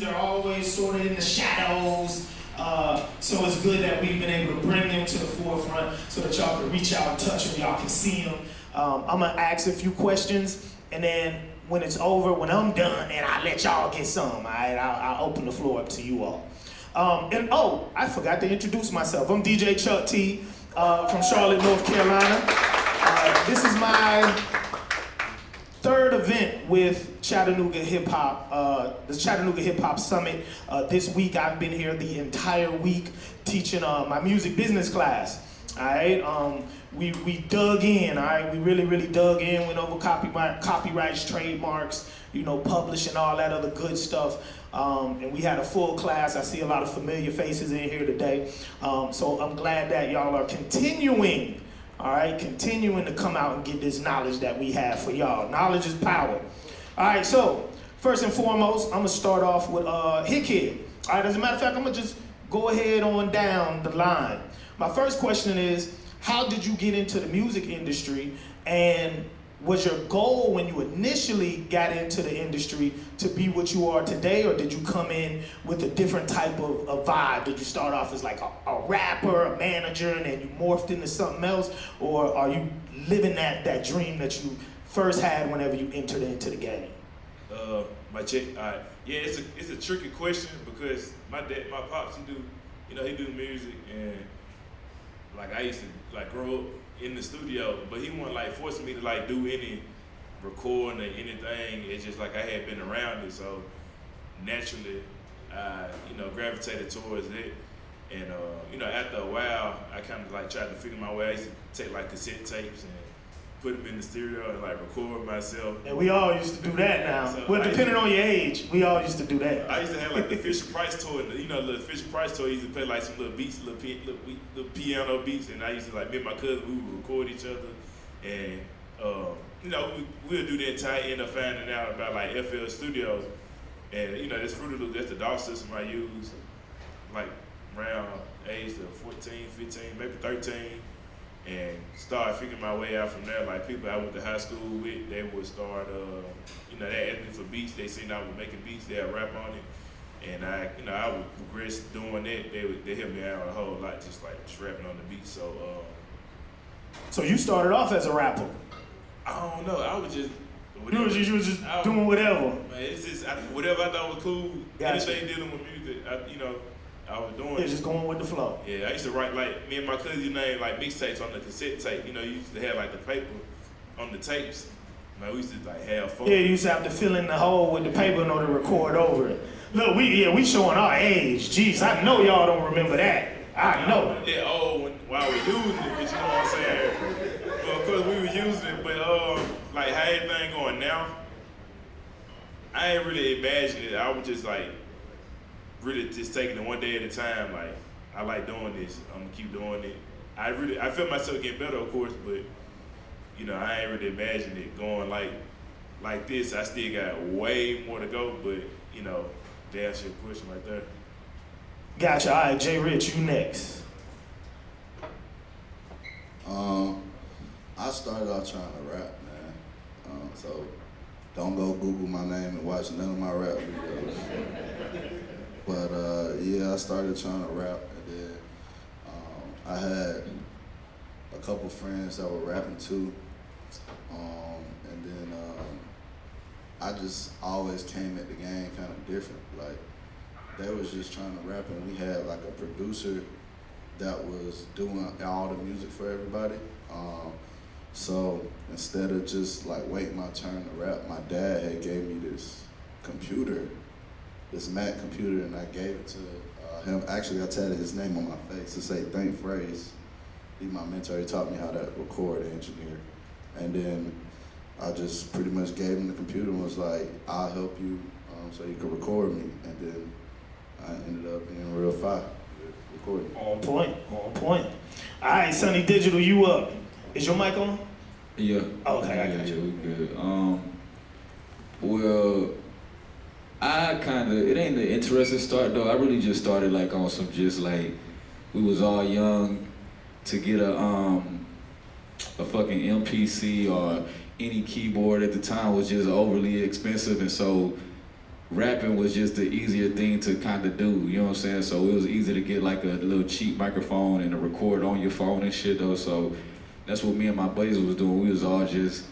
They're always sort of in the shadows. So it's good that we've been able to bring them to the forefront so that y'all can reach out and touch them, y'all can see them. I'm gonna ask a few questions, and then when it's over, when I'm done, and I let y'all get some, all right? I'll open the floor up to you all. I forgot to introduce myself. I'm DJ Chuck T from Charlotte, North Carolina. This is my third event with Chattanooga Hip Hop, the Chattanooga Hip Hop Summit. This week I've been here the entire week teaching my music business class. All right, we dug in. All right, we really dug in. Went over copyrights, trademarks, publishing, all that other good stuff. And we had a full class. I see a lot of familiar faces in here today. So I'm glad that y'all are continuing. All right, continuing to come out and get this knowledge that we have for y'all. Knowledge is power. All right, so first and foremost, I'm gonna start off with Hitkidd. All right, as a matter of fact, I'm gonna just go ahead on down the line. My first question is, how did you get into the music industry, and was your goal when you initially got into the industry to be what you are today, or did you come in with a different type of vibe? Did you start off as like a rapper, a manager, and then you morphed into something else? Or are you living that dream that you first had whenever you entered into the game? Yeah, it's a tricky question because my pops, he do music, and like I used to grow up in the studio, but he wasn't forcing me to do any recording or anything. It's just I had been around it, so naturally I gravitated towards it. And after a while I kind of tried to figure my way. I used to take cassette tapes and put them in the stereo and record myself. And we all used to do that now. So well, depending on your age, we all used to do that. I used to have the Fisher Price tour, and the Fisher Price tour, used to play some little beats, little piano beats, and I used to me and my cousin, we would record each other, and we'll do the entire end up finding out about FL Studios, and this Fruity Loop, that's the DAW system I use, around age of 14, 15, maybe 13. And start figuring my way out from there. People I went to high school with, they would start, they asked me for beats. They seen I was making beats, they'd rap on it. And I would progress doing that. They helped me out a whole lot, just rapping on the beat. So you started off as a rapper? I don't know. I was just. You was just doing whatever. Man, it's just whatever I thought was cool. Gotcha. Anything dealing with music, I was doing just going with the flow. Yeah, I used to write me and my cousin named mixtapes on the cassette tape. You used to have the paper on the tapes. Man, we used to have fun. Yeah, you used to have to fill in the hole with the paper in order to record over it. Look, we showing our age. Jeez, I know y'all don't remember that. I know. Yeah, while we using it, but you know what I'm saying. Well, of course we were using it, but how everything going now, I ain't really imagined it. I was just really just taking it one day at a time. I like doing this. I'm gonna keep doing it. I feel myself getting better, of course, but I ain't really imagined it going like this. I still got way more to go, but that's your question right there. Gotcha. All right, JRich, you next. I started off trying to rap, man. So don't go Google my name and watch none of my rap videos. But yeah, I started trying to rap, and then I had a couple friends that were rapping too, and then I just always came at the game kind of different. They was just trying to rap, and we had a producer that was doing all the music for everybody. So instead of just waiting my turn to rap, my dad had gave me this computer, this Mac computer, and I gave it to him. Actually, I tatted his name on my face to say "Thank Phrase." He's my mentor. He taught me how to record and engineer. And then I just pretty much gave him the computer and was like, "I'll help you so you can record me." And then I ended up being real fire recording. On point. All right, Sonny Digital, you up. Is your mic on? Yeah. Okay, I got you. We good. Well, it ain't an interesting start though. I really just started on some we was all young to get a fucking MPC or any keyboard at the time was just overly expensive, and so rapping was just the easier thing to kind of do, you know what I'm saying? So it was easy to get like a little cheap microphone and to record on your phone and shit though. So that's what me and my buddies was doing. We was all just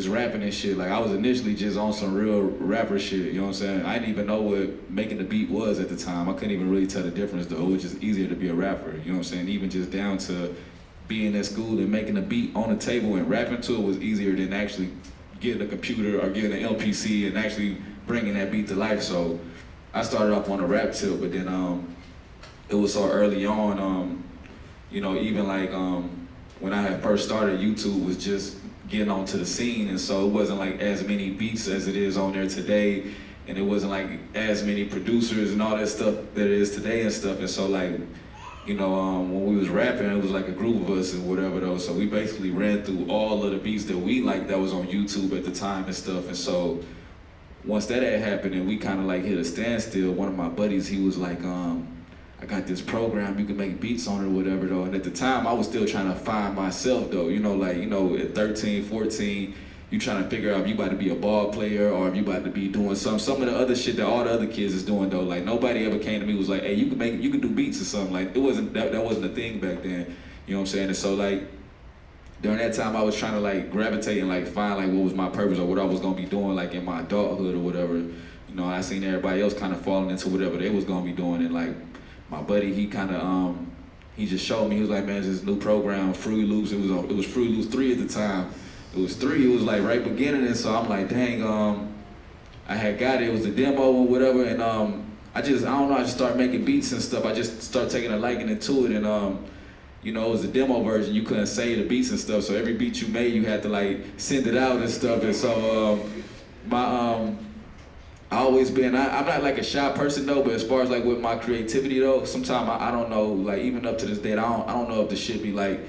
rapping and shit. Like I was initially just on some real rapper shit, you know what I'm saying? I didn't even know what making the beat was at the time. I couldn't even really tell the difference though. It was just easier to be a rapper, you know what I'm saying? Even just down to being at school and making a beat on the table and rapping to it was easier than actually getting a computer or getting an LPC and actually bringing that beat to life. So I started off on a rap tip, but then it was so early on, you know, even like when I had first started, YouTube was just getting onto the scene, and so it wasn't like as many beats as it is on there today, and it wasn't like as many producers and all that stuff that it is today and stuff. And so like, you know, when we was rapping, it was like a group of us and whatever though. So we basically ran through all of the beats that we liked that was on YouTube at the time and stuff. And so once that had happened and we kind of like hit a standstill, one of my buddies, he was like, I got this program, you can make beats on it or whatever though. And at the time I was still trying to find myself though, you know, like, you know, at 13, 14, you trying to figure out if you about to be a ball player or if you about to be doing some of the other shit that all the other kids is doing though. Like nobody ever came to me and was like, hey, you can do beats or something. Like it wasn't, that wasn't a thing back then, you know what I'm saying? And so like, during that time I was trying to like gravitate and like find like what was my purpose or what I was gonna be doing like in my adulthood or whatever. You know, I seen everybody else kind of falling into whatever they was gonna be doing, and like my buddy, he kind of he just showed me. He was like, man, this new program, Fruity Loops. It was Fruity Loops 3 at the time. It was 3. It was like right beginning, and so I'm like, dang. I had got it. It was a demo or whatever, and I don't know. I just started making beats and stuff. I just started taking a liking into it, and you know, it was a demo version. You couldn't save the beats and stuff. So every beat you made, you had to like send it out and stuff. And so I always been, I'm not like a shy person though, but as far as like with my creativity though, sometimes I don't know, like even up to this day, I don't know if the shit be like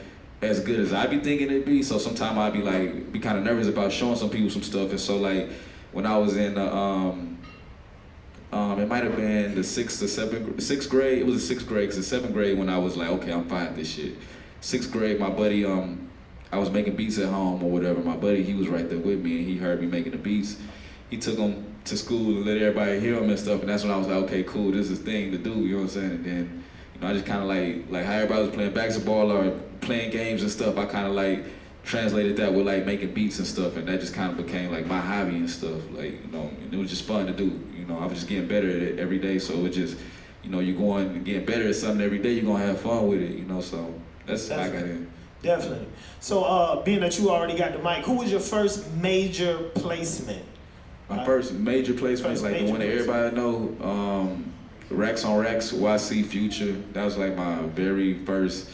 as good as I be thinking it be. So sometimes I be kind of nervous about showing some people some stuff. And so like when I was in it might have been the sixth grade. It was the 6th grade, because the 7th grade when I was like, okay, I'm fine with this shit. 6th grade, my buddy, I was making beats at home or whatever. My buddy, he was right there with me, and he heard me making the beats. He took them to school and let everybody hear them and stuff, and that's when I was like, okay, cool, this is a thing to do, you know what I'm saying? And then, you know, I just kind of like how everybody was playing basketball or playing games and stuff, I kind of like translated that with like making beats and stuff, and that just kind of became like my hobby and stuff, like, you know, and it was just fun to do, you know, I was just getting better at it every day, so it just, you know, you're going and getting better at something every day, you're gonna have fun with it, you know, so that's how I got in. Definitely. So being that you already got the mic, who was your first major placement? My first major placement is like the one that everybody know, Racks on Racks, YC Future. That was like my very first,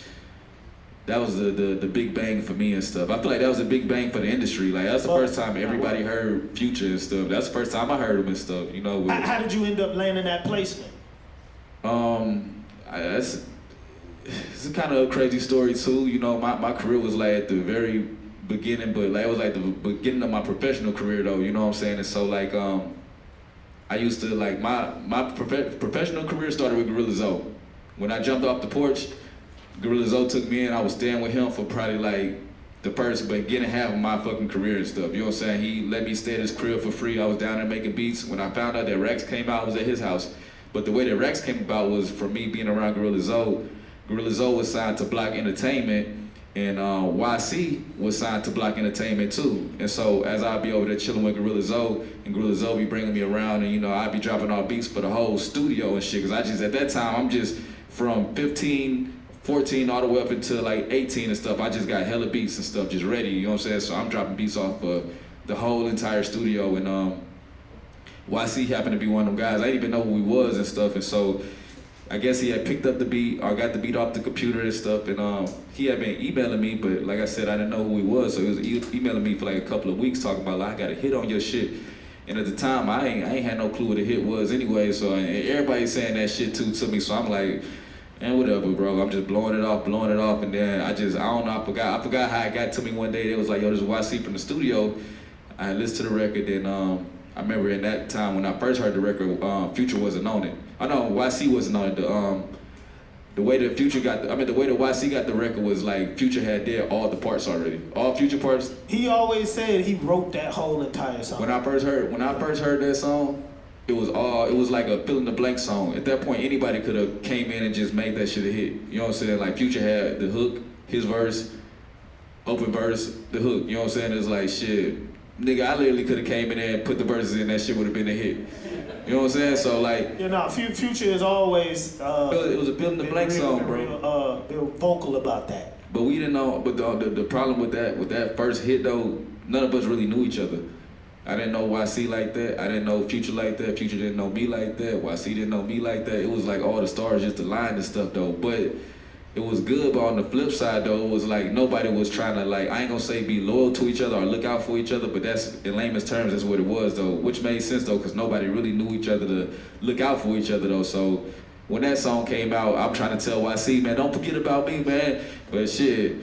that was the big bang for me and stuff. I feel like that was a big bang for the industry. Like that's the first time everybody heard Future and stuff. That's the first time I heard him and stuff, you know. How did you end up landing that placement? It's a kind of a crazy story too. You know, my career was like at the very beginning, but like it was like the beginning of my professional career though, you know what I'm saying? And so like I used to like my professional career started with Gorilla Zoe. When I jumped off the porch, Gorilla Zoe took me in. I was staying with him for probably like the first beginning half of my fucking career and stuff. You know what I'm saying? He let me stay at his crib for free. I was down there making beats. When I found out that Rex came out, I was at his house. But the way that Rex came about was from me being around Gorilla Zoe. Gorilla Zoe was signed to Block Entertainment, and YC was signed to Block Entertainment too. And so as I'd be over there chilling with Gorilla Zoe, and Gorilla Zoe be bringing me around, and you know, I'd be dropping all beats for the whole studio and shit, cause I just, at that time, I'm just from 15, 14 all the way up until like 18 and stuff, I just got hella beats and stuff just ready, you know what I'm saying? So I'm dropping beats off of the whole entire studio, and YC happened to be one of them guys. I didn't even know who he was and stuff, and so I guess he had picked up the beat or got the beat off the computer and stuff, and he had been emailing me, but like I said, I didn't know who he was, so he was emailing me for like a couple of weeks talking about like, I got a hit on your shit. And at the time, I ain't had no clue what a hit was anyway, so and everybody's saying that shit too to me, so I'm like, man, whatever, bro, I'm just blowing it off, and then I don't know, I forgot how it got to me one day. It was like, yo, this is YC from the studio. I listened to the record, and I remember in that time when I first heard the record, Future wasn't on it. I know YC wasn't on it. The way that Future got, the way that YC got the record was like Future had did all the parts already, all Future parts. He always said he wrote that whole entire song. When I first heard that song, it was like a fill in the blank song. At that point, anybody could have came in and just made that shit a hit. You know what I'm saying? Like Future had the hook, his verse, open verse, the hook. You know what I'm saying? It's like shit, nigga. I literally could have came in there and put the verses in. That shit would have been a hit. You know what I'm saying? So like, you know, Future is always it was a fill in the blank song, bro. Real vocal about that. But we didn't know. But the problem with that first hit though, none of us really knew each other. I didn't know YC like that. I didn't know Future like that. Future didn't know me like that. YC didn't know me like that. It was like all the stars just aligned and stuff though. But it was good. But on the flip side though, it was like nobody was trying to like, I ain't gonna say be loyal to each other or look out for each other, but that's, in layman's terms, that's what it was though. Which made sense though, because nobody really knew each other to look out for each other though. So when that song came out, I'm trying to tell YC, man, don't forget about me, man. But shit,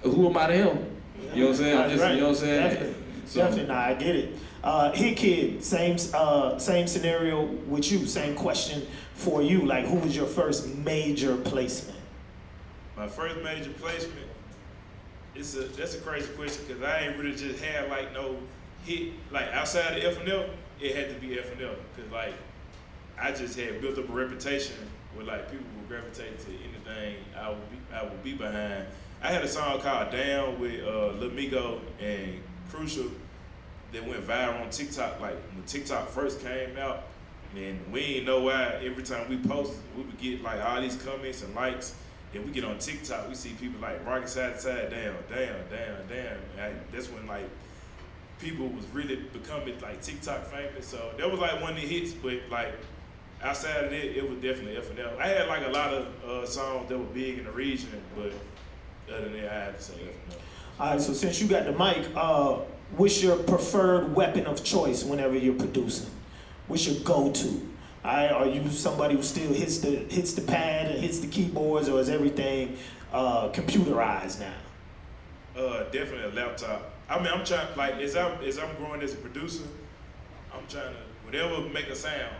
who am I to him? You know what I'm saying? I'm just, right. You know what I'm saying? Definitely, nah, I get it. Hitkidd, same scenario with you, same question for you. Like, who was your first major placement? My first major placement, that's a crazy question because I ain't really just had like no hit, like outside of F&L, it had to be F&L because like I just had built up a reputation where like people would gravitate to anything I would be behind. I had a song called Down with Lil Migo and Crucial that went viral on TikTok, like when TikTok first came out, and we ain't know why every time we posted, we would get like all these comments and likes, and we get on TikTok, we see people like rocking side to side, down. And that's when like people was really becoming like TikTok famous, so that was like one of the hits, but like outside of that, it was definitely F&L. I had like a lot of songs that were big in the region, but other than that, I had to say F&L. All right, so since you got the mic, what's your preferred weapon of choice whenever you're producing? What's your go-to? All right, are you somebody who still hits the pad and hits the keyboards, or is everything computerized now? Definitely a laptop. I mean, I'm trying, like, as I'm growing as a producer, I'm trying to, whatever make a sound,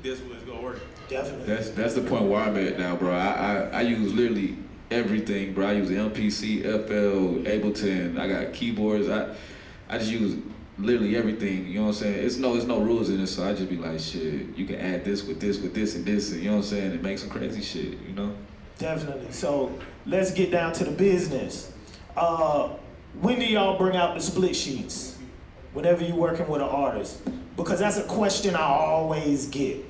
that's what's gonna work. Definitely. That's the point where I'm at now, bro. I use literally everything, bro. I use MPC, FL, Ableton. I got keyboards. I just use literally everything. You know what I'm saying? It's no rules in it, so I just be like, shit. You can add this with this, and this, and you know what I'm saying? And make some crazy shit. You know? Definitely. So let's get down to the business. When do y'all bring out the split sheets? Whenever you're working with an artist, because that's a question I always get.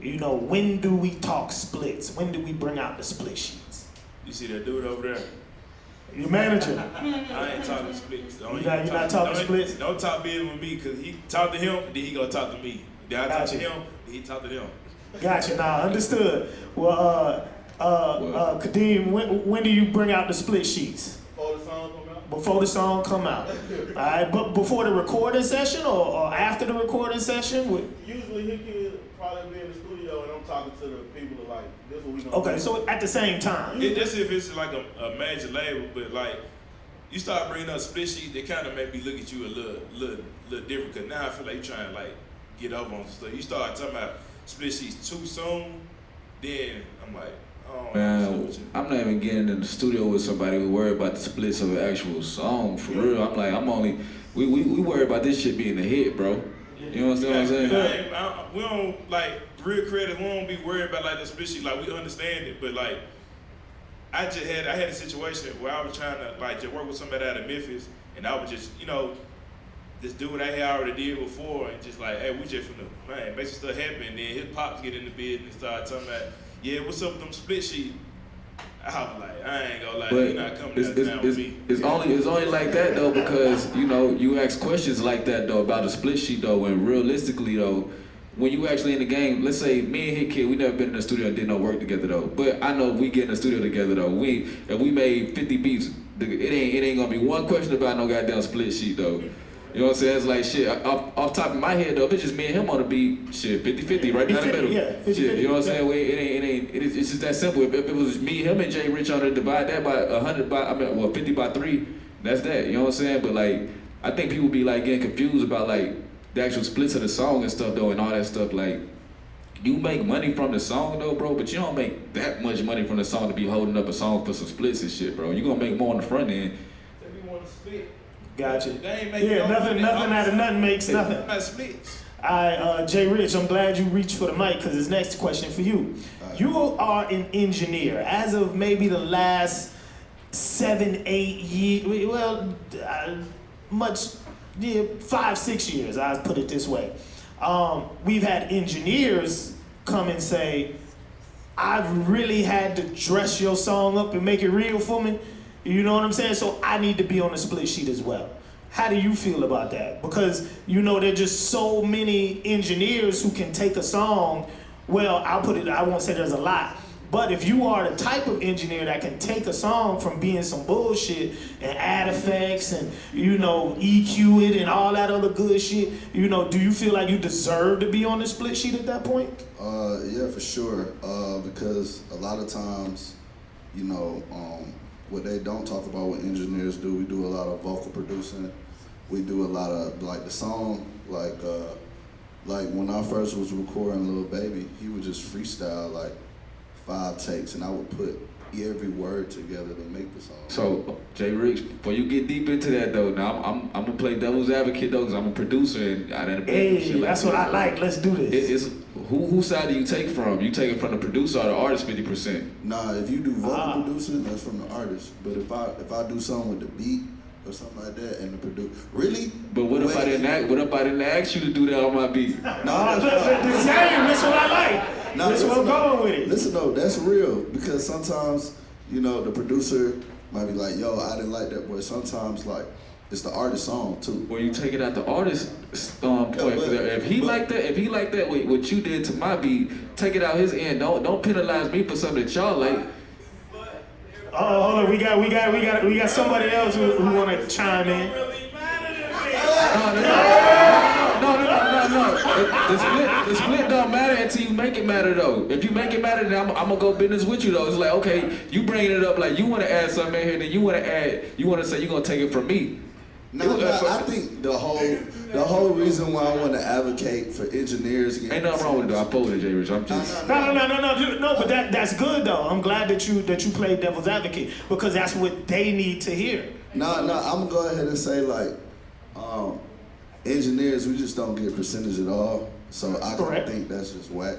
You know, when do we talk splits? When do we bring out the split sheets? You see that dude over there? Your manager. I ain't talking splits. You're not talking splits? Don't talk business with me, because he talk to him, then he gonna talk to me. Then I talk to him, then he talk to them. Gotcha, nah, understood. Well, Kadeem, when do you bring out the split sheets? Before the song come out. All right, but before the recording session or after the recording session? Usually he can probably be in the studio and I'm talking to the people like, this is what we gonna Okay, do. so at the same time. That's if it's like a major label, but like, you start bringing up split sheets, they kind of make me look at you a little different, because now I feel like you're trying to like get over on stuff. You start talking about split sheets too soon, then I'm like, Man, I'm not even getting in the studio with somebody who worry about the splits of an actual song, for real. I'm like, we worry about this shit being a hit, bro. You know what I'm saying? We don't, like, real creators, we don't be worried about like the split sheet, like we understand it, but like, I had a situation where I was trying to like just work with somebody out of Memphis, and I was just, you know, just do what I had already did before, and just like, hey, we just finna, man, make some stuff happen. And then his pops get in the bed and start talking about, yeah, what's up with them split sheets? I was like, I ain't gonna lie, you're not coming out of town with me. It's only like that though, because you know, you ask questions like that though about a split sheet though, and realistically though, when you actually in the game, let's say me and Hitkidd, we never been in the studio and did no work together though. But I know if we get in the studio together though, if we made 50 beats, it ain't gonna be one question about no goddamn split sheet though. You know what I'm saying? It's like shit, off top of my head though, if it's just me and him on the beat, shit, 50-50 right down the middle. Yeah, 50-50. Shit, you know what I'm saying? It's just that simple. If it was me, him, and JRich on there, divide that by 50 by 3, that's that. You know what I'm saying? But like, I think people be like getting confused about like the actual splits of the song and stuff though, and all that stuff. Like, you make money from the song though, bro, but you don't make that much money from the song to be holding up a song for some splits and shit, bro. You gonna make more on the front end. If you want to split. Gotcha. They ain't making Yeah, nothing out of nothing makes nothing. Not splits. JRich, I'm glad you reached for the mic because this next question for you. You are an engineer. As of maybe the last 7, 8 years, well, 5, 6 years, I'll put it this way. We've had engineers come and say, I've really had to dress your song up and make it real for me. You know what I'm saying? So I need to be on the split sheet as well. How do you feel about that? Because, you know, there are just so many engineers who can take a song. Well, I won't say there's a lot. But if you are the type of engineer that can take a song from being some bullshit and add effects and, you know, EQ it and all that other good shit, you know, do you feel like you deserve to be on the split sheet at that point? Yeah, for sure. Because a lot of times, you know, what they don't talk about, what engineers do, we do a lot of vocal producing. We do a lot of, like, the song, like when I first was recording Lil Baby, he would just freestyle, like, 5 takes, and I would put every word together to make the song. So, JRich, before you get deep into that though, now I'm gonna play devil's advocate though, because I'm a producer and I done Hey, that's what I like. Let's do this. Whose side do you take from? You take it from the producer or the artist 50%? Nah, if you do vocal producing, that's from the artist. But if I do something with the beat or something like that, and the producer, really? But what if I didn't ask you to do that on my beat? That's what I like. That's what I'm going with it. Listen though, that's real, because sometimes, you know, the producer might be like, yo, I didn't like that, but sometimes, like, it's the artist's song too. Well, you take it out the artist's point. If he like that, what you did to my beat, take it out his end. Don't penalize me for something that y'all like. Oh, hold on, we got somebody else who want to chime in. No. The split don't matter until you make it matter though. If you make it matter, then I'm gonna go business with you though. It's like, okay, you bringing it up like you want to add something in here, then you want to say you're gonna take it from me. I think the whole reason why I want to advocate for engineers. Ain't nothing wrong with it though. I pulled it, JRich. I'm just. No. But that's good though. I'm glad that you played devil's advocate, because that's what they need to hear. No. I'm gonna go ahead and say, like, engineers, we just don't get percentage at all. So I don't think that's just whack.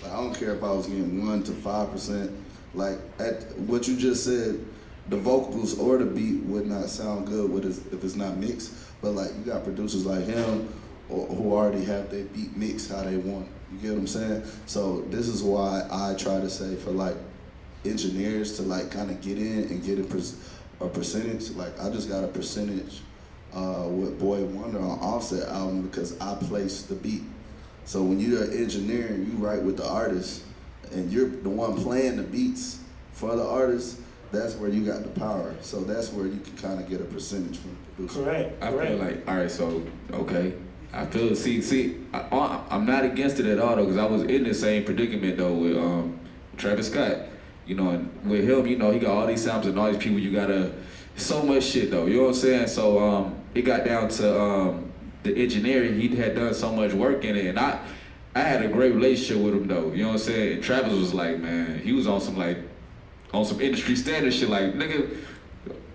Like, I don't care if I was getting 1 to 5%. Like, at what you just said, the vocals or the beat would not sound good if it's not mixed. But, like, you got producers like him who already have their beat mixed how they want. You get what I'm saying? So this is why I try to say for, like, engineers to, like, kind of get in and get a percentage. Like, I just got a percentage with Boy Wonder on Offset album because I placed the beat. So when you're an engineer and you write with the artist and you're the one playing the beats for the artist, that's where you got the power. So that's where you can kind of get a percentage from the producer. Correct. I feel like, all right, so, okay. I feel, I'm not against it at all though, because I was in the same predicament though with Travis Scott. You know, and with him, you know, he got all these samples and all these people, you gotta, so much shit though, you know what I'm saying? So it got down to the engineering, he had done so much work in it, and I had a great relationship with him though, you know what I'm saying? And Travis was like, man, he was on some industry standard shit, like, nigga,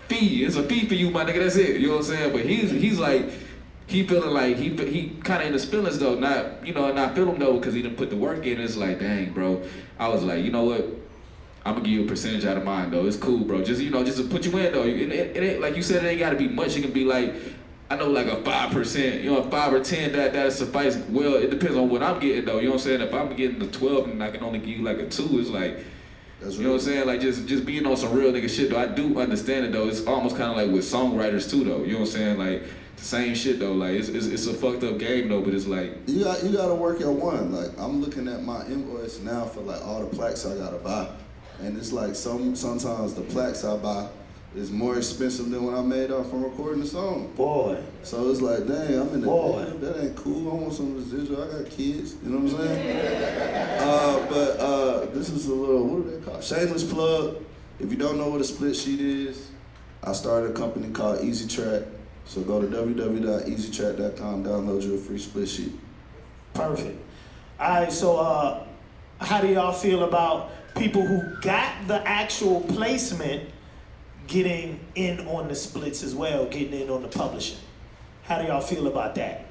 fee, it's a fee for you, my nigga, that's it, you know what I'm saying? But he's like, he feeling like, he kind of in his feelings though, not feeling though, because he didn't put the work in. It's like, dang, bro. I was like, you know what? I'm gonna give you a percentage out of mine though. It's cool, bro. Just, you know, just to put you in though. It ain't, like you said, it ain't gotta be much. It can be like, I know, like a 5%, you know, 5 or 10, that suffice. Well, it depends on what I'm getting though, you know what I'm saying? If I'm getting the 12 and I can only give you like a 2, it's like, you know what I'm saying? Like just being on some real nigga shit though. I do understand it though. It's almost kind of like with songwriters too though, you know what I'm saying? Like, the same shit though, like it's a fucked up game though, but it's like you gotta work at one. Like, I'm looking at my invoice now for like all the plaques I gotta buy, and it's like sometimes the plaques I buy is more expensive than what I made off from recording the song. Boy. So it's like, dang, I'm in the band. That ain't cool. I want some residual. I got kids. You know what I'm saying? But this is a little, what do they call it? Shameless plug. If you don't know what a split sheet is, I started a company called Easy Track. So go to www.easytrack.com, download you a free split sheet. Perfect. All right, so how do y'all feel about people who got the actual placement getting in on the splits as well, getting in on the publishing? How do y'all feel about that?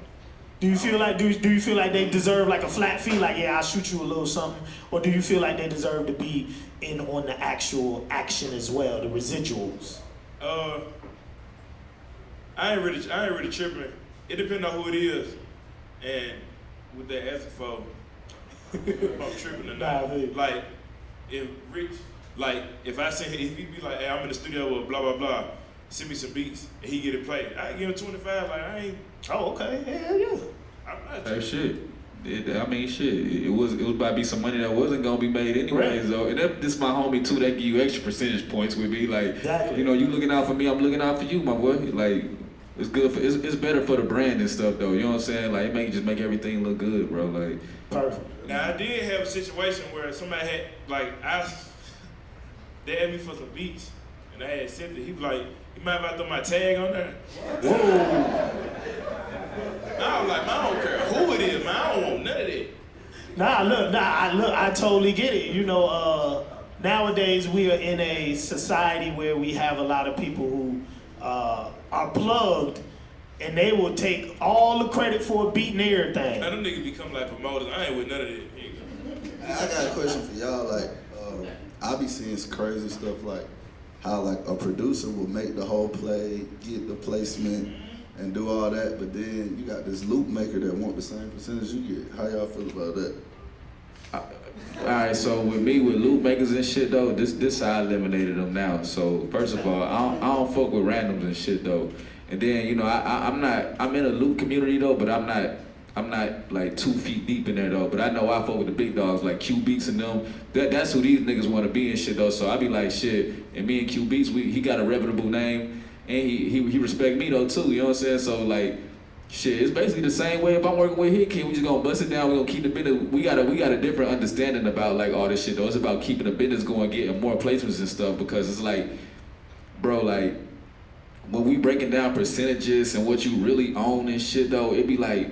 Do you feel like do you feel like they deserve like a flat fee? Like, yeah, I'll shoot you a little something, or do you feel like they deserve to be in on the actual action as well, the residuals? I ain't really tripping. It depends on who it is, and what they asking for. If I'm tripping or not. Like, if Rich, like, if he be like, hey, I'm in the studio with blah blah blah, send me some beats, and he get it played, I give him 25. Like, I ain't. Oh, okay, hell yeah. I'm not Hey, tripping. shit. I mean, shit. It was about to be some money that wasn't gonna be made anyways, though. And this my homie too. That give you extra percentage points with me. Like, Exactly. you know, you looking out for me, I'm looking out for you, my boy. Like, it's good for it's better for the brand and stuff, though. You know what I'm saying? Like, it just make everything look good, bro. Like, Perfect. Now I did have a situation where somebody had they asked me for some beats, and I had accepted. He was like, "You mind if I throw my tag on there?" Whoa. I was like, "Man, I don't care who it is, man. I don't want none of that." I totally get it. You know, nowadays we are in a society where we have a lot of people who are plugged, and they will take all the credit for a beat and everything. Man, them niggas become like promoters. I ain't with none of that. I got a question for y'all. Like, I be seeing some crazy stuff like how like a producer will make the whole play, get the placement, and do all that, but then you got this loop maker that want the same percentage you get. How y'all feel about that? alright, so with me with loop makers and shit though, this how I eliminated them now. So first of all, I don't fuck with randoms and shit though. And then, you know, I'm in a loop community though, but I'm not like 2 feet deep in there though. But I know I fuck with the big dogs like Q Beats and them. That's who these niggas want to be and shit though. So I be like shit. And me and Q Beats, he got a reputable name, and he respect me though too. You know what I'm saying? So like, shit, it's basically the same way if I'm working with Hitkidd, we just gonna bust it down. We gonna keep the business. We got a different understanding about like all this shit though. It's about keeping the business going, getting more placements and stuff, because it's like, bro, like, when we breaking down percentages and what you really own and shit though, it be like,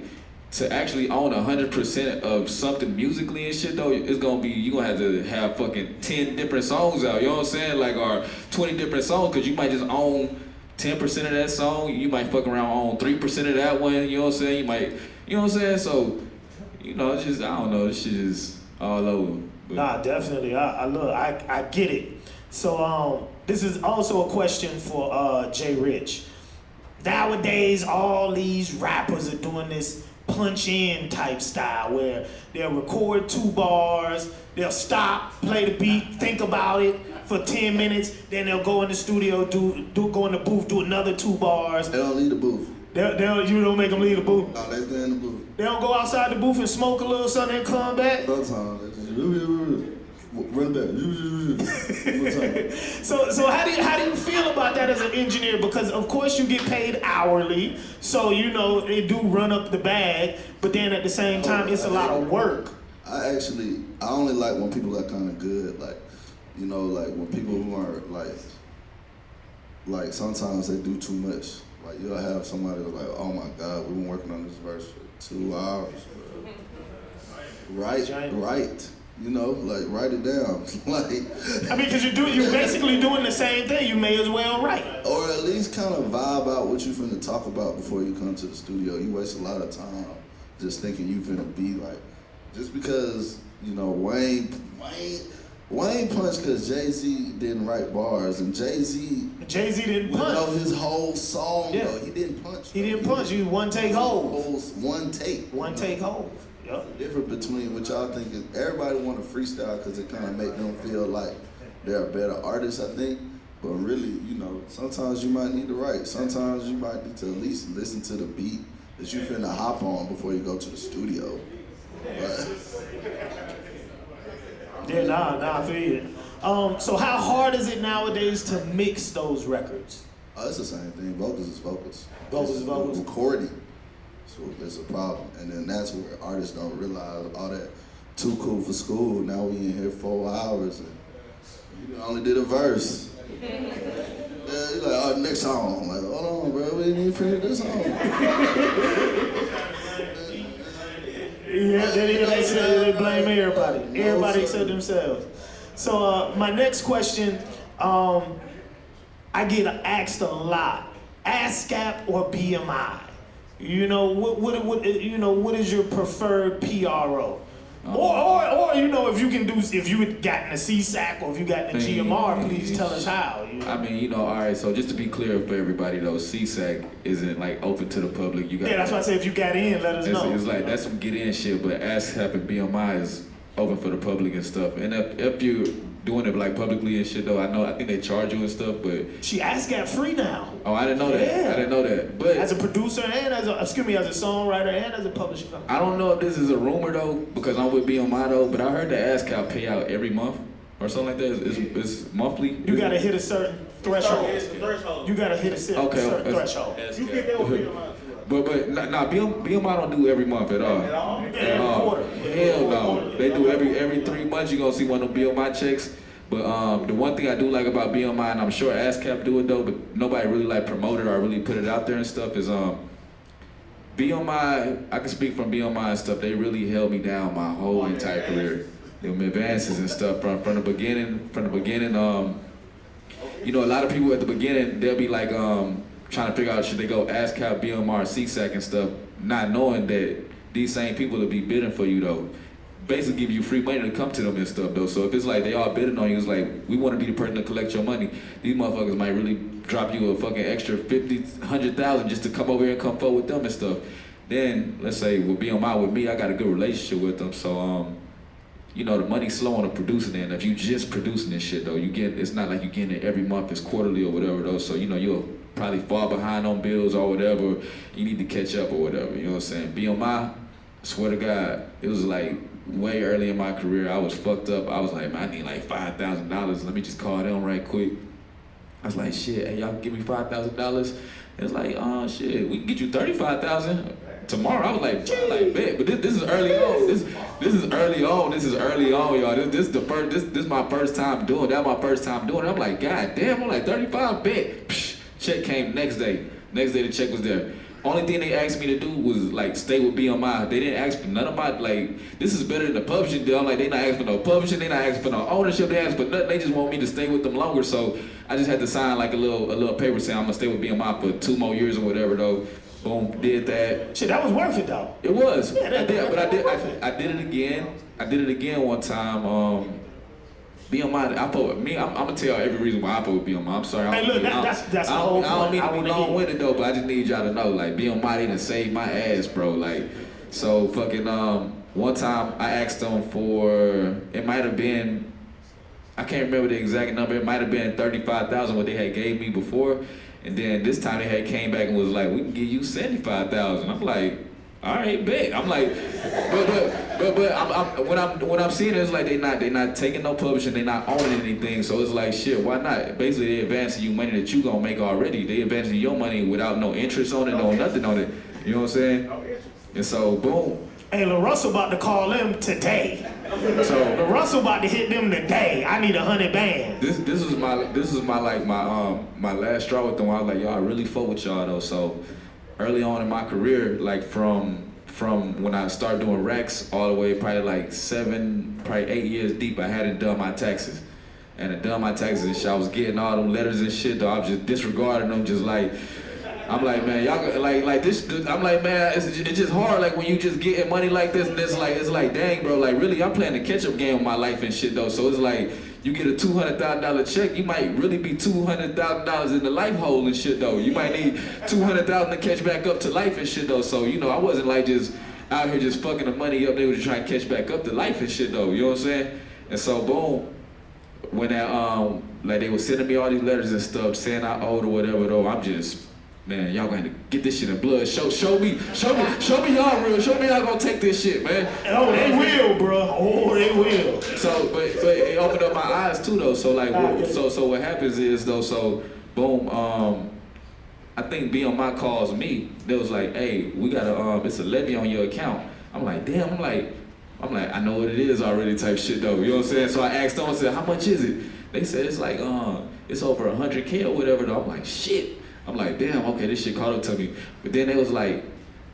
to actually own 100% of something musically and shit though, it's gonna be, you gonna have fucking 10 different songs out, you know what I'm saying? Like, or 20 different songs, cause you might just own 10% of that song, you might fuck around own 3% of that one, you know what I'm saying? You might, you know what I'm saying? So, you know, it's just, I don't know, this shit is all over. But. Nah, definitely, I get it. So, this is also a question for JRich. Nowadays, all these rappers are doing this punch-in type style where they'll record 2 bars, they'll stop, play the beat, think about it for 10 minutes, then they'll go in the studio, go in the booth, do another 2 bars. They don't leave the booth. You don't make them leave the booth. No, they stay in the booth. They don't go outside the booth and smoke a little something and come back. Sometimes they just run back. So how do you feel about that as an engineer? Because of course you get paid hourly, so you know they do run up the bag, but then at the same time it's a lot of work. I only like when people are kind of good, like, you know, like when people who are like sometimes they do too much. Like you'll have somebody who's like, oh my God, we've been working on this verse for 2 hours. Right. You know, like write it down. Like, I mean, because you're basically doing the same thing. You may as well write. Or at least kind of vibe out what you finna talk about before you come to the studio. You waste a lot of time just thinking you finna be like, just because, you know, Wayne punched because Jay-Z didn't write bars, and Jay-Z didn't punch. You know his whole song, yeah. though. He didn't punch. He didn't punch. You one take hold. One take. One take hold. Yep. The difference between what y'all think is everybody want to freestyle because it kind of make them feel like they're a better artist, I think. But really, you know, sometimes you might need to write. Sometimes you might need to at least listen to the beat that you finna hop on before you go to the studio. But, I feel it. So how hard is it nowadays to mix those records? it's the same thing. Vocals is vocals. Vocals is vocals. Recording. So it's a problem. And then that's where artists don't realize all that too cool for school. Now we in here 4 hours and you only did a verse. Yeah, you're like, oh, next song. Like, hold on, bro, we didn't even finish this song. Yeah, they blame everybody. Everybody except themselves. So my next question, I get asked a lot, ASCAP or BMI? You know, what is your preferred PRO? Or you know, if you had gotten a CSAC or if you got the GMR, please tell us how. You know? I mean, you know, all right. So just to be clear for everybody, though, CSAC isn't like open to the public. You got that's why I say if you got in, let us know. It's like that's some get in shit. But ASCAP and BMI is open for the public and stuff. And if you're doing it like publicly and shit, though, I think they charge you and stuff. But ASCAP free now. Oh, I didn't know that. Yeah. I didn't know that. But as a producer and as a songwriter and as a publisher company. I don't know if this is a rumor though, because I'm with BMI though. But I heard the ASCAP pay out every month or something like that. It's monthly. You gotta hit a certain threshold. Threshold. You gotta hit a certain threshold. You get that with BMI. But BMI don't do every month at all. Every quarter. Hell no. They do every 3 months. You gonna see one of them BMI checks. But the one thing I do like about BMI, and I'm sure ASCAP do it though, but nobody really like promote it or really put it out there and stuff, is BMI. I can speak from BMI and stuff. They really held me down my whole entire career. Them advances and stuff from the beginning. You know, a lot of people at the beginning they'll be like trying to figure out should they go ASCAP, BMR, CSAC and stuff, not knowing that these same people will be bidding for you though. Basically give you free money to come to them and stuff though. So if it's like they all bidding on you, it's like we want to be the person to collect your money. These motherfuckers might really drop you a fucking extra 50, 100,000 just to come over here and come forward with them and stuff. Then let's say with BMI with me, I got a good relationship with them. So you know the money's slow on the producing end. If you just producing this shit though, it's not like you getting it every month, it's quarterly or whatever though. So you know you'll probably fall behind on bills or whatever. You need to catch up or whatever. You know what I'm saying? BMI, I swear to God, it was like way early in my career, I was fucked up. I was like, man, I need like $5,000. Let me just call them right quick. I was like, shit, hey, y'all can give me $5,000? It's like, oh shit, we can get you $35,000 tomorrow. I was like, bet. But this is early on. This is early on. This is early on, y'all. This is my first time doing that. My first time doing it. I'm like, god damn. I'm like 35, bet. Psh, check came next day. Next day the check was there. Only thing they asked me to do was like stay with BMI. They didn't ask for none of my like. This is better than the publishing deal. I'm like they not asking for no publishing. They not asking for no ownership. They asked for nothing. They just want me to stay with them longer. So I just had to sign like a little paper saying I'm gonna stay with BMI for 2 more years or whatever though. Boom, did that. Shit, that was worth it though. It was. Yeah, I did it again. I did it again one time. BMI, I'm gonna tell y'all every reason why I put with BMI. I'm sorry. Hey, look, that's the whole point. I don't mean to be long-winded though, but I just need y'all to know, like, BMI didn't save my ass, bro. Like, so fucking one time I asked them for, it might have been, I can't remember the exact number. It might have been 35,000 what they had gave me before, and then this time they had came back and was like, we can give you 75,000. I'm like, all right, bet. I'm like, but when I'm seeing it, it's like they not taking no publishing, they not owning anything. So it's like shit, why not? Basically, they advancing you money that you gonna make already. They advancing your money without no interest on it, no nothing on it. You know what I'm saying? No interest. And so boom. Hey, Lil Russell about to call them today. So Lil Russell about to hit them today. I need 100 bands. This is my last straw with them. I was like, y'all, I really fuck with y'all though. So early on in my career, like from when I started doing racks all the way probably like 8 years deep, I hadn't done my taxes. And I done my taxes and shit. I was getting all them letters and shit though. I was just disregarding them, just like, I'm like, man, y'all like this. I'm like, man, it's just hard. Like when you just getting money like this, and it's like, dang, bro. Like really, I'm playing the catch-up game with my life and shit though. So it's like, you get a $200,000 check, you might really be $200,000 in the life hole and shit though. You might need $200,000 to catch back up to life and shit though. So you know, I wasn't like just out here just fucking the money up. They were just trying to catch back up to life and shit though. You know what I'm saying? And so boom, when that like they were sending me all these letters and stuff saying I owed or whatever though, I'm just, man, y'all gonna have to get this shit in blood. Show me y'all real. Show me y'all gonna take this shit, man. Oh, they will, bro. Oh, they will. So, but it opened up my eyes too, though. So like, so what happens is though, so boom, I think BMI calls me. They was like, hey, we got it's a levy on your account. I'm like, damn. I'm like, I know what it is already, type shit though. You know what I'm saying? So I asked them, I said, how much is it? They said it's like, it's over 100K or whatever though. I'm like, shit. I'm like, damn, okay, this shit caught up to me. But then they was like,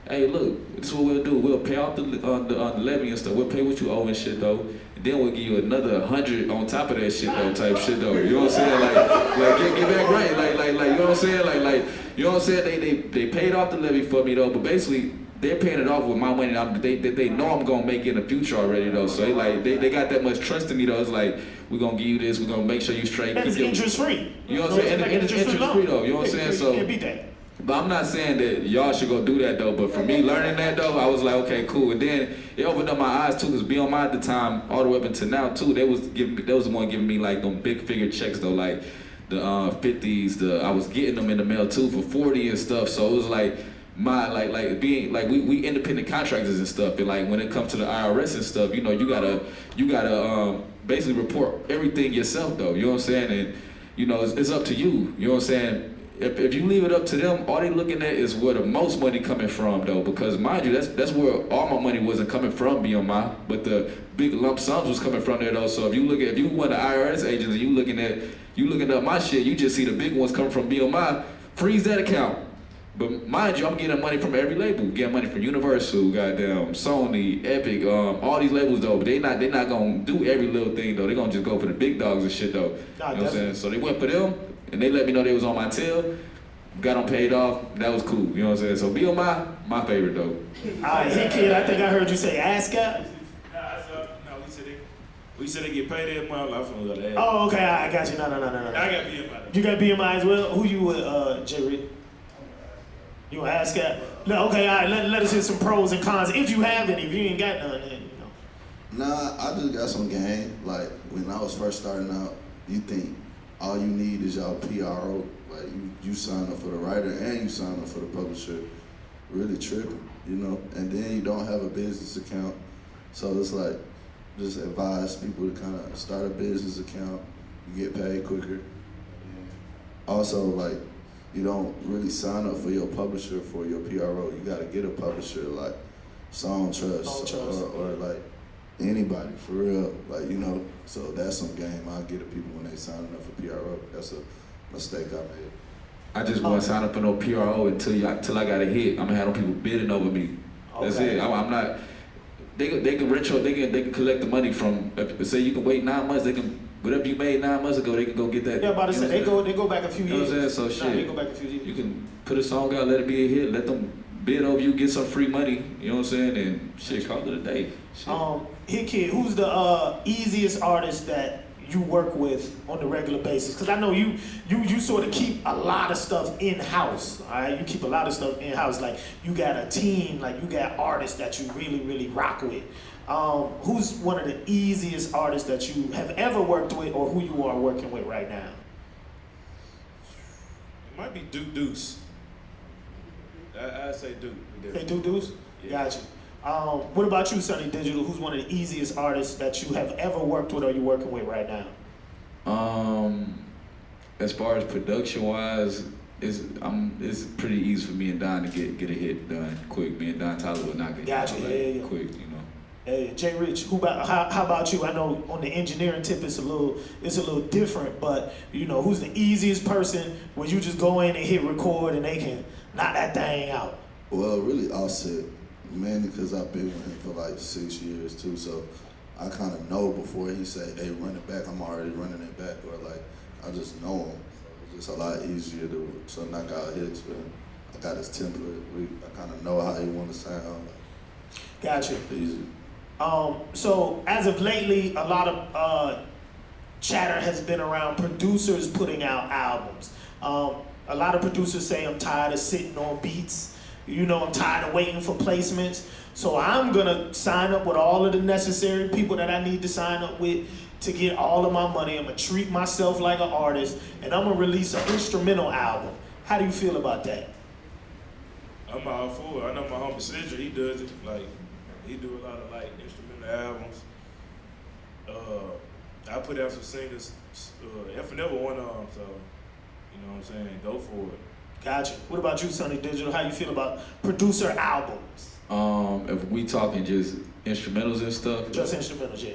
hey, look, this is what we'll do. We'll pay off the levy and stuff. We'll pay what you owe and shit though. And then we'll give you another 100 on top of that shit though, type shit though. You know what I'm saying? Like get back right. Like, you know what I'm saying? Like, you know what I'm saying? They paid off the levy for me though, but basically they're paying it off with my money. They know I'm gonna make it in the future already though. So they got that much trust in me though. It's like, we're gonna give you this, we're gonna make sure you straight. And it's interest free. You know what I'm saying? And it's interest free though. You know what I'm saying? So. You can't beat that. But I'm not saying that y'all should go do that though, but for me learning that though, I was like, okay, cool. And then it opened up my eyes too, because BMI at the time, all the way up until now too, they was the one giving me like them big figure checks though, like the 50s, I was getting them in the mail too for 40 and stuff. So it was like like being like we independent contractors and stuff, and like when it comes to the IRS and stuff, you know, you gotta basically report everything yourself though, you know what I'm saying? And you know, it's up to you, you know what I'm saying? If you leave it up to them, all they looking at is where the most money coming from though, because mind you, that's where all my money wasn't coming from, BMI, but the big lump sums was coming from there though. So if you want the IRS agents and you looking up my shit, you just see the big ones coming from BMI, freeze that account. But mind you, I'm getting money from every label. Getting money from Universal, goddamn, Sony, Epic, all these labels though. But they not gonna do every little thing though. They gonna just go for the big dogs and shit though. Nah, you know what I'm saying? So they went for them, and they let me know they was on my tail. Got them paid off. That was cool. You know what I'm saying? So BMI, my favorite though. Alright, Hitkidd, I think I heard you say ASCAP. We said they get paid every month. I'm finna go to Oh, okay, I got you. No. I got BMI. You got BMI as well? Who you with, JRich? You want ASCAP? No, okay, all right, let us hear some pros and cons, if you have any. If you ain't got none, then, you know. Nah, I just got some game. Like, when I was first starting out, you think all you need is your PRO. Like, you sign up for the writer and you sign up for the publisher. Really tripping, you know? And then you don't have a business account. So it's like, just advise people to kind of start a business account. You get paid quicker. Also, like, you don't really sign up for your publisher for your PRO. You gotta get a publisher like Song Trust. Or like anybody, for real. Like, you know, so that's some game I get to people when they signing up for PRO. That's a mistake I made. I just won't sign up for no PRO until I got a hit. I'm gonna have them people bidding over me. That's it. I'm not. They can collect the money from. Say you can wait 9 months. They can. Whatever you made 9 months ago, they can go get that. Yeah, about to say, they go back a few years. You know what I'm saying? So shit. They go back a few years. You can put a song out, let it be a hit, let them bid over you, get some free money, you know what I'm saying? And shit, call it a day. Shit. Hitkidd, who's the easiest artist that you work with on a regular basis? Because I know you sort of keep a lot of stuff in-house, all right? You keep a lot of stuff in-house. Like, you got a team, like you got artists that you really, really rock with. Who's one of the easiest artists that you have ever worked with, or who you are working with right now? It might be Deuce. I'd say Duke. Hey, Deuce? Yeah. Gotcha. What about you, Sonny Digital? Who's one of the easiest artists that you have ever worked with or you're working with right now? As far as production-wise, it's pretty easy for me and Don to get a hit done quick. Me and Don Tyler will knock it Gotcha. Yeah. quick, you know. Hey, JRich, how about you? I know on the engineering tip it's a little different, but you know, who's the easiest person where you just go in and hit record and they can knock that thing out? Well, really Offset, mainly because I've been with him for like 6 years too, so I kind of know before he say, hey, run it back, I'm already running it back, or like, I just know him. So it's just a lot easier to knock out hits, but I got his template. I kind of know how he want to sound. Gotcha. Easy. So as of lately, a lot of chatter has been around producers putting out albums. A lot of producers say, I'm tired of sitting on beats. You know, I'm tired of waiting for placements. So I'm gonna sign up with all of the necessary people that I need to sign up with to get all of my money. I'm gonna treat myself like an artist, and I'm gonna release an instrumental album. How do you feel about that? I'm all for it. I know my homie Cedric, he does it. Like, he do a lot of like instrumental albums. I put out some singers. FNL one of them, so you know what I'm saying. Go for it. Gotcha. What about you, Sonny Digital? How you feel about producer albums? If we talking just instrumentals and stuff. Just instrumentals, yeah.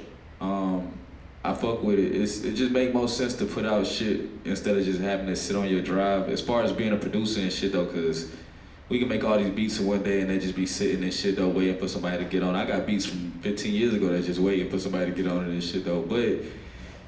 I fuck with it. It just make more sense to put out shit instead of just having it sit on your drive. As far as being a producer and shit though, cause we can make all these beats in one day and they just be sitting and shit though, waiting for somebody to get on. I got beats from 15 years ago that's just waiting for somebody to get on and shit though. But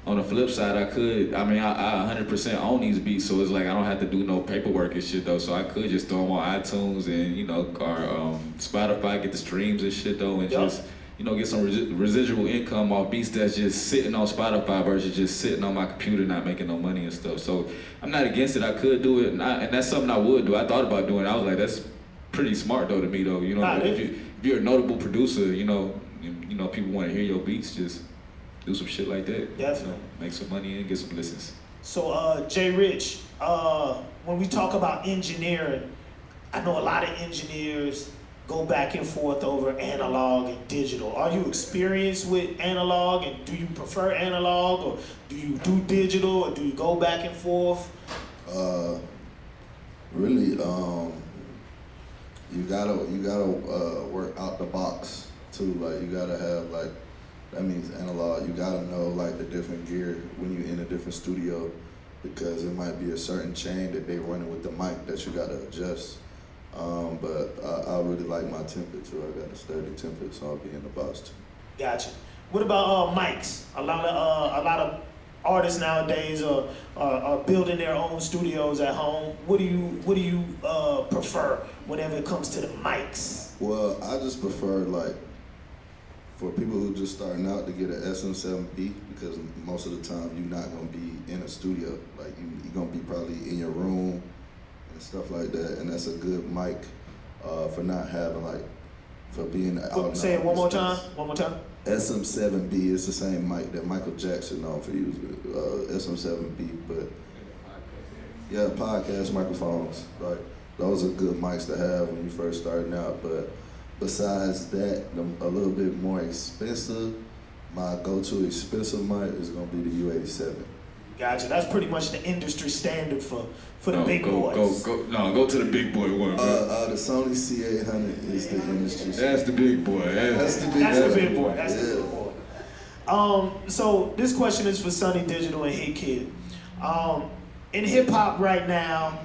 on the flip side, I 100% own these beats, so it's like I don't have to do no paperwork and shit though. So I could just throw them on iTunes and or Spotify, get the streams and shit though, and just get some residual income off beats that's just sitting on Spotify versus just sitting on my computer not making no money and stuff. So I'm not against it. I could do it, and that's something I would do. I thought about doing it. I was like, that's pretty smart though to me though. If you're a notable producer, people want to hear your beats, just do some shit like that. Definitely. Make some money and get some listens. So, JRich, when we talk about engineering, I know a lot of engineers go back and forth over analog and digital. Are you experienced with analog, and do you prefer analog, or do you do digital, or do you go back and forth? Really, you gotta work out the box too. Like you gotta have that means analog. You gotta know like the different gear when you're in a different studio, because it might be a certain chain that they running with the mic that you gotta adjust. But I really like my temper too. I got a sturdy temper, so I'll be in the box too. Gotcha. What about mics? A lot of artists nowadays are building their own studios at home. What do you prefer whenever it comes to the mics? Well, I just prefer for people who just starting out to get an SM7B, because most of the time you're not gonna be in a studio. Like you're gonna be probably in your room and stuff like that, and that's a good mic for not having for being out. Say it one more time. One more time. SM7B is the same mic that Michael Jackson known for using. SM7B, but yeah, podcast microphones. Like those are good mics to have when you first starting out. But besides that, a little bit more expensive. My go-to expensive mic is gonna be the U87. Gotcha. That's pretty much the industry standard for the big boys. Go to the big boy one, bro. The Sony C800 is the industry. That's the big boy. That's the big boy. So this question is for Sonny Digital and Hitkidd. In hip hop right now,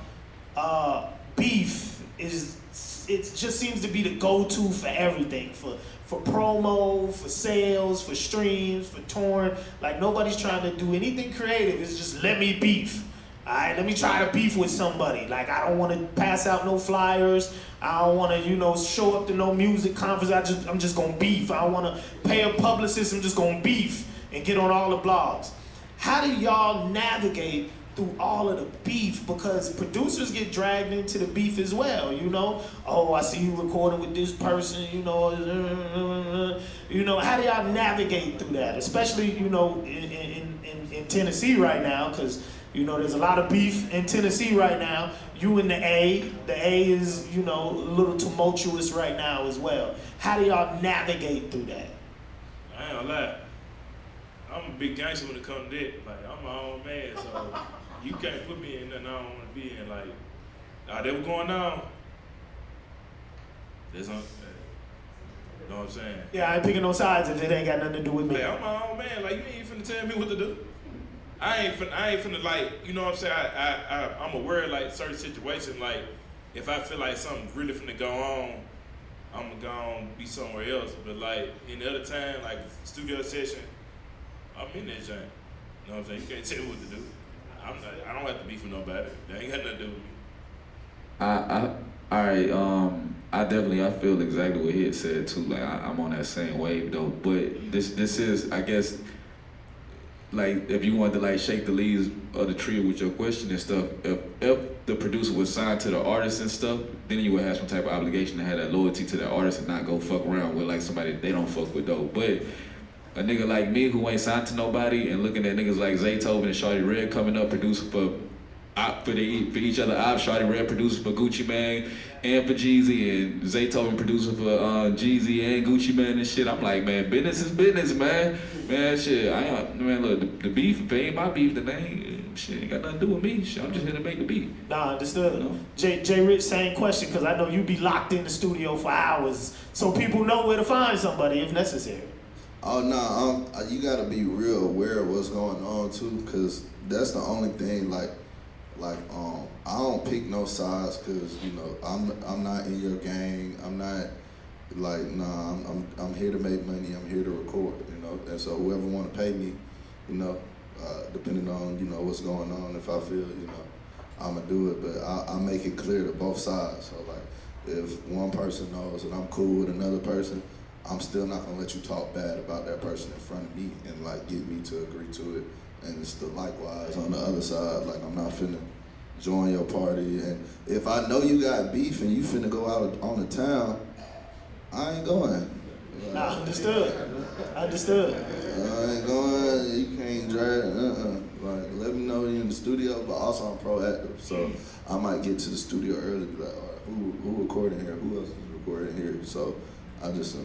beef it just seems to be the go-to for everything, for promo, for sales, for streams, for touring. Like nobody's trying to do anything creative. It's just let me beef. All right, let me try to beef with somebody. Like I don't want to pass out no flyers. I don't want to, show up to no music conference. I'm just gonna beef. I don't want to pay a publicist. I'm just gonna beef and get on all the blogs. How do y'all navigate through all of the beef? Because producers get dragged into the beef as well, Oh, I see you recording with this person, how do y'all navigate through that? Especially, in Tennessee right now, because, there's a lot of beef in Tennessee right now. You and the A is, a little tumultuous right now as well. How do y'all navigate through that? I ain't gonna lie. I'm a big gangster when it comes to that. Like, I'm my own man, so you can't put me in nothing I don't want to be in. Like, that was going on. That's on. You know what I'm saying? Yeah, I ain't picking no sides if it ain't got nothing to do with me. Like, I'm my own man. Like, you ain't finna tell me what to do. I ain't finna like, you know what I'm saying? I'm aware of like certain situations. Like, if I feel like something's really finna go on, I'm gonna go on be somewhere else. But like, in the other time, like studio session, I'm in that joint. You know what I'm saying? You can't tell me what to do. I don't have to beef with nobody. That ain't got nothing to do with me. I feel exactly what he had said too. Like I'm on that same wave though. But this is, I guess, like if you wanted to like shake the leaves of the tree with your question and stuff, if the producer was signed to the artist and stuff, then you would have some type of obligation to have that loyalty to the artist and not go fuck around with like somebody they don't fuck with though. But a nigga like me who ain't signed to nobody and looking at niggas like Zaytoven and Shawty Red coming up producing for each other. Shawty Red producing for Gucci Mane and for Jeezy, and Zaytoven producing for Jeezy and Gucci Mane and shit. I'm like, man, business is business, man. Man, shit, look, the beef, if it ain't my beef, then ain't got nothing to do with me. Shit, I'm just here to make the beat. Nah, understood. JRich, same question, because I know you be locked in the studio for hours, so people know where to find somebody if necessary. Oh no, you gotta be real aware of what's going on too, because that's the only thing. Like Like, I don't pick no sides because, you know, I'm not in your gang. I'm not, like, nah, I'm here to make money. I'm here to record, you know. And so whoever want to pay me, you know, depending on, you know, what's going on, if I feel, you know, I'm going to do it. But I make it clear to both sides. So, like, if one person knows that I'm cool with another person, I'm still not going to let you talk bad about that person in front of me and, like, get me to agree to it. And it's the likewise on the other side. Like, I'm not finna join your party. And if I know you got beef and you finna go out on the town, I ain't going. Nah, understood. Understood. I ain't going. You can't drag. Like, let me know you're in the studio, but also I'm proactive. So I might get to the studio early, be like, all right, who recording here? Who else is recording here? So I just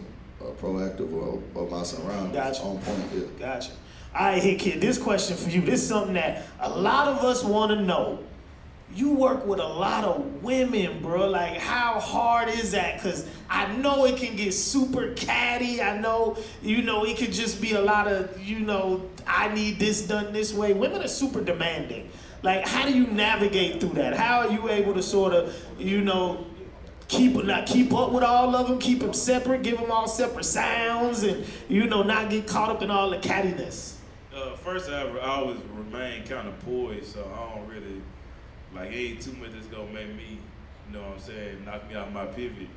proactive of my surroundings. Gotcha. On point. Yeah. Gotcha. All right, Hitkidd, this question for you. This is something that a lot of us want to know. You work with a lot of women, bro. Like, how hard is that? Because I know it can get super catty. I know, you know, it could just be a lot of, you know, I need this done this way. Women are super demanding. Like, how do you navigate through that? How are you able to sort of, you know, keep up with all of them, keep them separate, give them all separate sounds, and, you know, not get caught up in all the cattiness? First, I always remain kind of poised, so I don't really, like, ain't too much that's gonna make me, you know what I'm saying, knock me out my pivot.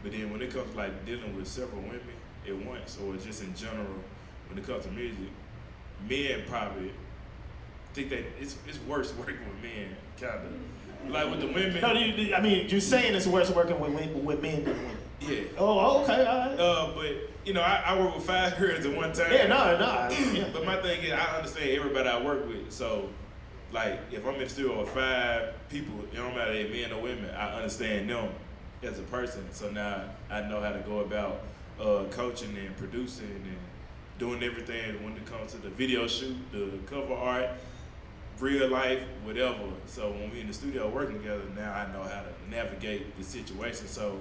But then when it comes to, like, dealing with several women at once, or just in general, when it comes to music, men probably think that it's worse working with men, kind of. Like, with the women. No, I mean, you're saying it's worse working with men than women. Yeah. Oh, okay, all right. But, you know, I work with 5 girls at one time. Yeah, no. Yeah. But my thing is, I understand everybody I work with. So, like, if I'm in the studio with 5 people, it don't matter if men or women, I understand them as a person. So now I know how to go about coaching and producing and doing everything when it comes to the video shoot, the cover art, real life, whatever. So when we in the studio working together, now I know how to navigate the situation. So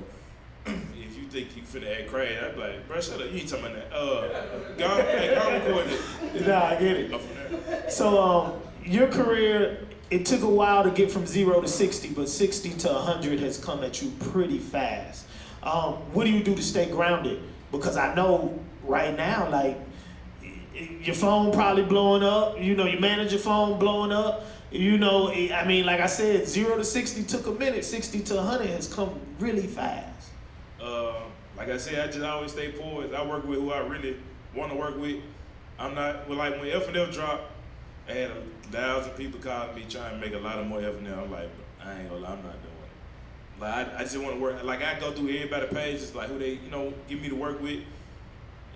if you think you finna act crazy, I'd be like, bro, shut up, you ain't talking about that. Go record it. Nah, I get it. So your career, it took a while to get from 0 to 60, but 60 to 100 has come at you pretty fast. What do you do to stay grounded? Because I know right now, like, your phone probably blowing up, you know, your manager phone blowing up, you know, I mean, like I said, 0 to 60 took a minute, 60 to 100 has come really fast. Like I said, I just always stay poised. I work with who I really want to work with. I'm not, well, like when F&F dropped, I had 1,000 people calling me trying to make a lot of more F&F. I'm like, I ain't gonna lie, I'm not doing it. Like, I just want to work, like I go through everybody's pages, like who they, you know, give me to work with,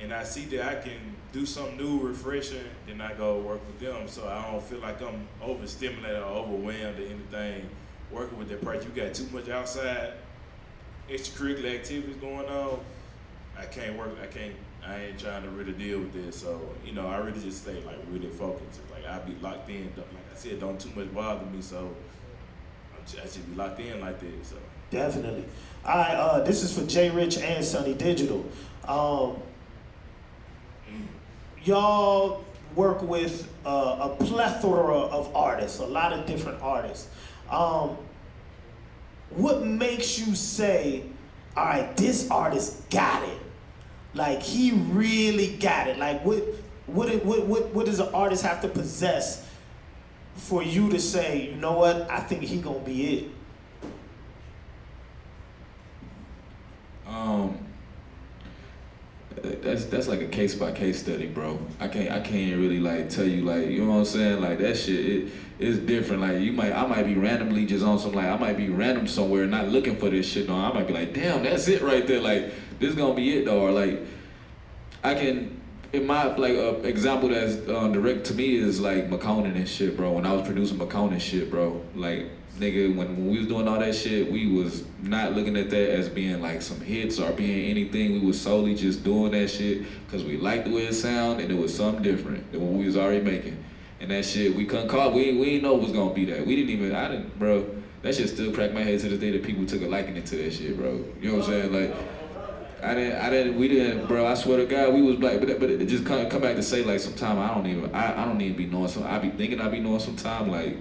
and I see that I can do something new, refreshing, then I go work with them. So I don't feel like I'm overstimulated or overwhelmed or anything working with that person. You got too much outside extracurricular activities going on. I ain't trying to really deal with this. So, you know, I really just stay like really focused. Like I be locked in, like I said, don't too much bother me. So I should be locked in like this. So Definitely. All right, this is for JRich and Sonny Digital. Y'all work with a plethora of artists, a lot of different artists. What makes you say, all right, this artist got it? Like, he really got it. Like, what does an artist have to possess for you to say, you know what, I think he gonna be it? That's like a case by case study, bro. I can't really like tell you, like, you know what I'm saying, like that shit it's different. Like I might be randomly just on some, like I might be random somewhere not looking for this shit. No, I might be like, damn, that's it right there. Like this gonna be it though. Or like I can, in my like example that's direct to me is like McConan and shit, bro. When I was producing McConan shit, bro, like nigga, when we was doing all that shit, we was not looking at that as being like some hits or being anything. We was solely just doing that shit because we liked the way it sounded and it was something different than what we was already making. And that shit, we couldn't call, we didn't know it was gonna be that. Bro, that shit still cracked my head to this day that people took a liking into that shit, bro. You know what I'm saying? Like, we didn't, bro, I swear to God, we was black, but it just come back to say, like, sometime I don't even be knowing some, I be thinking I be knowing sometime, like,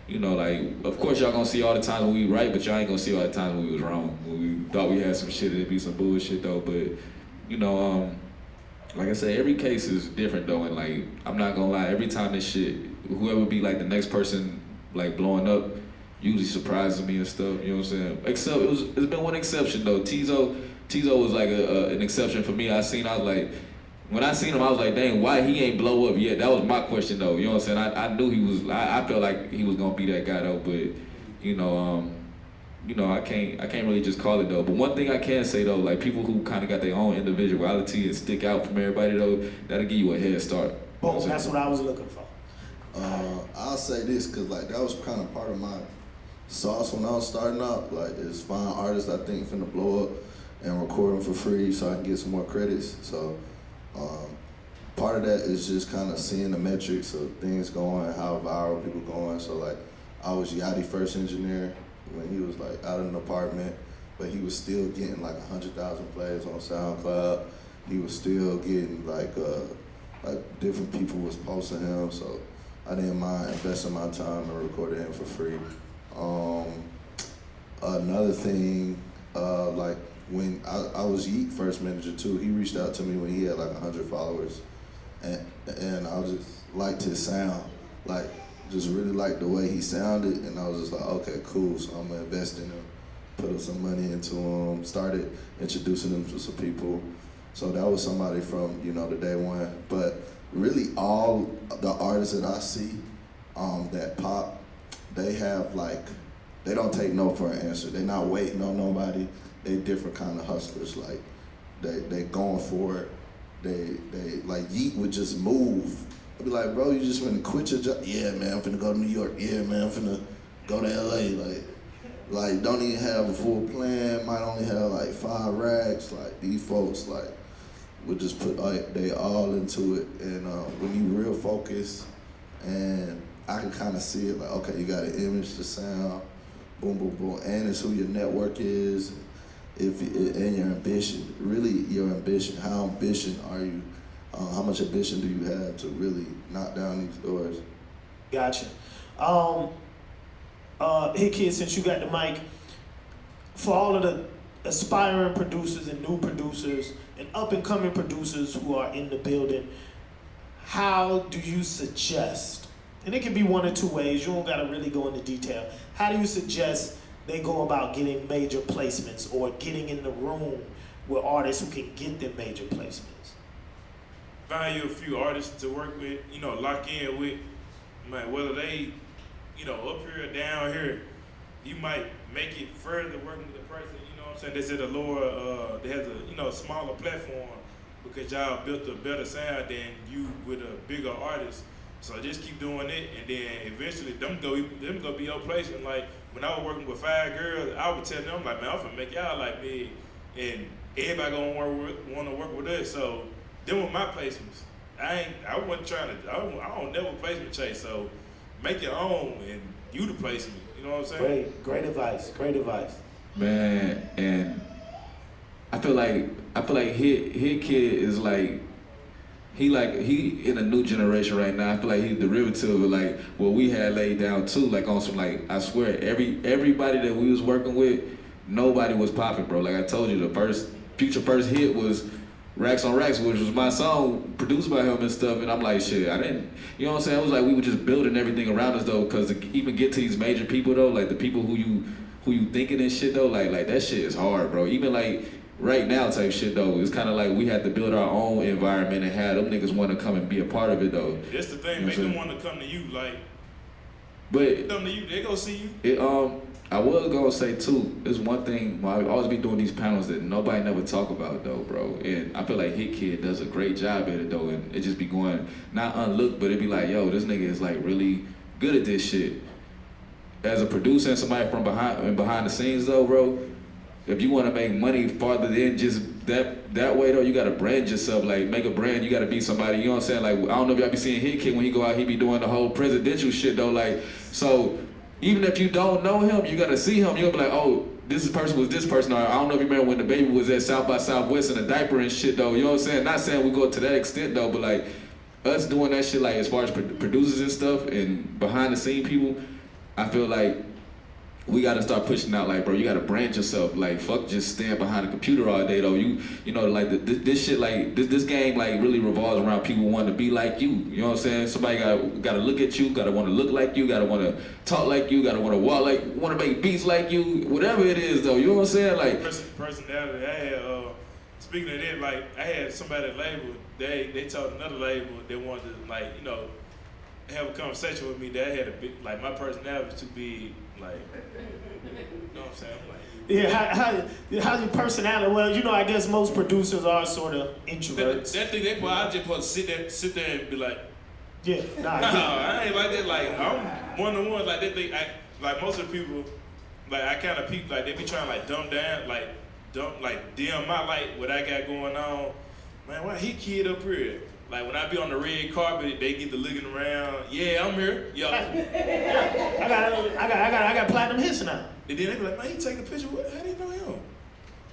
you know, like, of course y'all gonna see all the times when we right, but y'all ain't gonna see all the times when we was wrong. When we thought we had some shit, it'd be some bullshit though. But, you know, like I said, every case is different though, and like, I'm not gonna lie, every time this shit, whoever be like the next person like blowing up, usually surprises me and stuff, you know what I'm saying? Except, it's been one exception though. Tizo was like an exception for me. When I seen him, I was like, dang, why he ain't blow up yet? That was my question though, you know what I'm saying? I knew he was, I felt like he was gonna be that guy though, but, you know, I can't really just call it though. But one thing I can say though, like people who kind of got their own individuality and stick out from everybody though, that'll give you a head start. Boom, that's what I was looking for. I'll say this, cause like that was kind of part of my sauce when I was starting out. Like, it's find artists I think finna blow up and record them for free so I can get some more credits. So part of that is just kind of seeing the metrics of things going, how viral people going. So like, I was Yachty first engineer when he was like out in an apartment, but he was still getting like 100,000 plays on SoundCloud. He was still getting like different people was posting him. So I didn't mind investing my time and recording him for free. Another thing, like when I was Yeat first manager too, he reached out to me when he had like 100 followers, and I just liked his sound, like just really liked the way he sounded, and I was just like, okay, cool, so I'm gonna invest in him, put some money into him, started introducing him to some people. So that was somebody from, you know, the day one. But really all the artists that I see that pop, they have like, they don't take no for an answer. They're not waiting on nobody. They different kind of hustlers. Like they going for it. They like Yeat would just move. I'd be like, bro, you just finna quit your job? Yeah, man, I'm finna go to New York. Yeah, man, I'm finna go to LA. Like don't even have a full plan. Might only have like 5 racks. Like these folks like would just put they all into it. And when you real focused, and I can kind of see it like, okay, you got an image, the sound, boom, boom, boom, and it's who your network is, and your ambition. Really, your ambition. How ambitious are you? How much ambition do you have to really knock down these doors? Gotcha. Hitkidd, since you got the mic, for all of the aspiring producers and new producers and up-and-coming producers who are in the building, how do you suggest, and it can be one or two ways, you don't gotta really go into detail, how do you suggest they go about getting major placements or getting in the room with artists who can get them major placements? Find you a few artists to work with, you know, lock in with, man, whether they, you know, up here or down here, you might make it further working with the person, you know what I'm saying, that's at a lower, they have a, you know, smaller platform because y'all built a better sound than you with a bigger artist. So just keep doing it, and then eventually them go be your placement. Like when I was working with 5 girls, I would tell them like, man, I'm gonna make y'all like me, and everybody gonna want to work with us. So them were my placements. I wasn't trying to. I don't never placement chase. So make your own, and you the placement. You know what I'm saying? Great advice. Great advice. Man, and I feel like Hitkidd is like he in a new generation right now. I feel like he's derivative of like what we had laid down too. Like on some like, I swear everybody that we was working with, nobody was popping, bro. Like I told you, the future first hit was Racks on Racks, which was my song produced by him and stuff. And I'm like, shit, I didn't, you know what I'm saying? It was like we were just building everything around us though, because to even get to these major people though, like the people who you thinking and shit though, like that shit is hard, bro. Even like right now type shit though, it's kind of like we had to build our own environment and have them niggas want to come and be a part of it though. That's the thing, you know, make them want to come to you, like. But come to you, they go see you. It I was gonna say too, there's one thing, I always be doing these panels that nobody never talk about though, bro. And I feel like Hitkidd does a great job at it though, and it just be going, not unlooked, but it be like, yo, this nigga is like really good at this shit. As a producer and somebody from behind the scenes though, bro, if you wanna make money farther than just that way though, you gotta brand yourself, like make a brand, you gotta be somebody, you know what I'm saying? Like, I don't know if y'all be seeing Hitkidd when he go out, he be doing the whole presidential shit though, like, so, even if you don't know him, you gotta see him. You're gonna be like, oh, this person was this person. Or I don't know if you remember when the baby was at South by Southwest in a diaper and shit though. You know what I'm saying? Not saying we go to that extent though, but like us doing that shit, like as far as producers and stuff and behind the scene people, I feel like we gotta start pushing out, like, bro, you gotta brand yourself. Like, fuck just staying behind a computer all day, though. You know, like, this shit, like, this game, like, really revolves around people wanting to be like you. You know what I'm saying? Somebody gotta look at you, gotta wanna look like you, gotta wanna talk like you, gotta wanna walk like, wanna make beats like you, whatever it is, though. You know what I'm saying? Like, Personality. I had, speaking of that, like, I had somebody at label, they told another label they wanted to, like, you know, have a conversation with me that I had a big, like, my personality was too big, like, you know what I'm saying? Like, Yeah, how's your personality? Well, you know, I guess most producers are sort of introverts. that thing they put, I just supposed to sit there and be like, Yeah, nah, no, I ain't like that. Like, I'm one on one. Like that thing, like most of the people, like I kind of peep. Like they be trying to like dumb down, like dim my light what I got going on. Man, why Hitkidd up here? Like when I be on the red carpet, they get to looking around. Yeah, I'm here. Yo. I got platinum hits now. And then they be like, man, he taking a picture. How do you know him?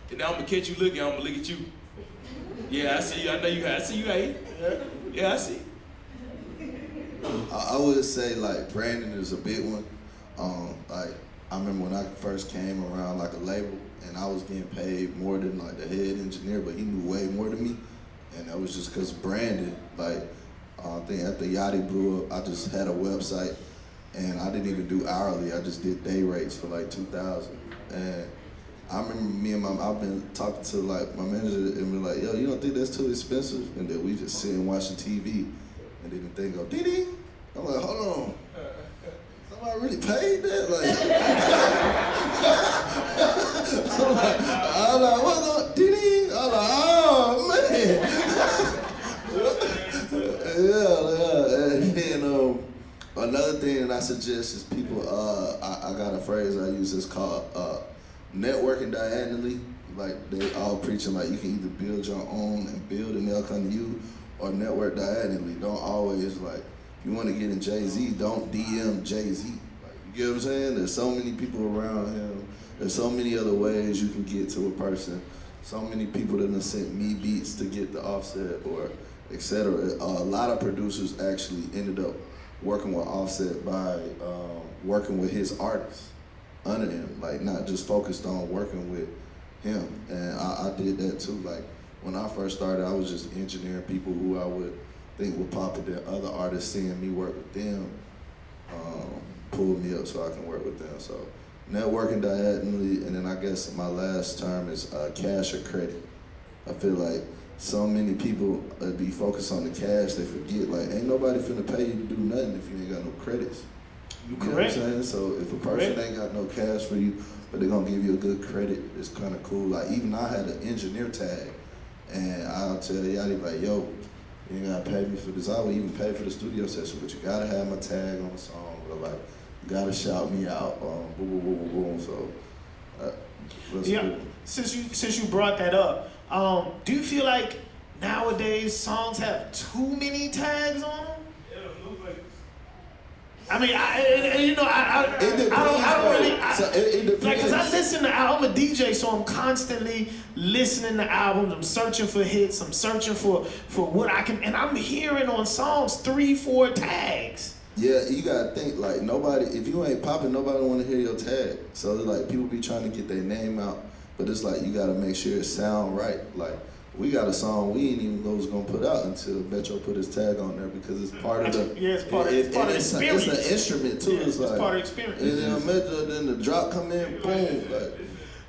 And now I'm gonna catch you looking. I'm gonna look at you. Yeah, I see you. I know you. I see you out here. Yeah, I see. I would say like branding is a big one. Like I remember when I first came around like a label and I was getting paid more than like the head engineer, but he knew way more than me. And that was just cause branding. Like I think after Yachty blew up, I just had a website and I didn't even do hourly. I just did day rates for like 2,000. And I remember I've been talking to like my manager and be like, yo, you don't think that's too expensive? And then we just sitting watching TV. And then the thing go ding ding. I'm like, hold on. Somebody really paid that? Like, I'm like, what's up? Ding ding. I'm like, oh man. yeah. And then another thing that I suggest is people. I got a phrase I use. It's called networking diagonally. Like they all preaching like you can either build your own and build and they'll come to you. Or network diagonally. Don't always like, if you want to get in Jay-Z, don't DM Jay-Z. Like, you get what I'm saying? There's so many people around him. There's so many other ways you can get to a person. So many people that have sent me beats to get the Offset or et cetera. A lot of producers actually ended up working with Offset by working with his artists under him. Like not just focused on working with him. And I did that too. Like, when I first started, I was just engineering people who I would think were popular. Other artists seeing me work with them pulled me up so I can work with them. So networking diagonally, and then I guess my last term is cash or credit. I feel like so many people be focused on the cash, they forget like ain't nobody finna pay you to do nothing if you ain't got no credits. You know correct. what I'm saying? So if a person ain't got no cash for you, but they're gonna give you a good credit, it's kind of cool. Like even I had an engineer tag. And I'll tell Yachty like, yo, you ain't gotta pay me for this. I would even pay for the studio session, but you gotta have my tag on the song. But like, you gotta shout me out. Boom, boom, boom, boom, boom. So, yeah. Since you brought that up, do you feel like nowadays songs have too many tags on them? I mean, I don't really, like, cause I listen to, I'm a DJ, so I'm constantly listening to albums. I'm searching for hits. I'm searching for what I can, and I'm hearing on songs 3-4 tags. Yeah, you gotta think like nobody. If you ain't popping, nobody want to hear your tag. So like people be trying to get their name out, but it's like you gotta make sure it sound right. Like. We got a song we ain't even was gonna put out until Metro put his tag on there because it's part of the it's part of the experience. It's an instrument too. Yeah, it's like, part of the experience. And then Metro, then the drop come in, boom. Like,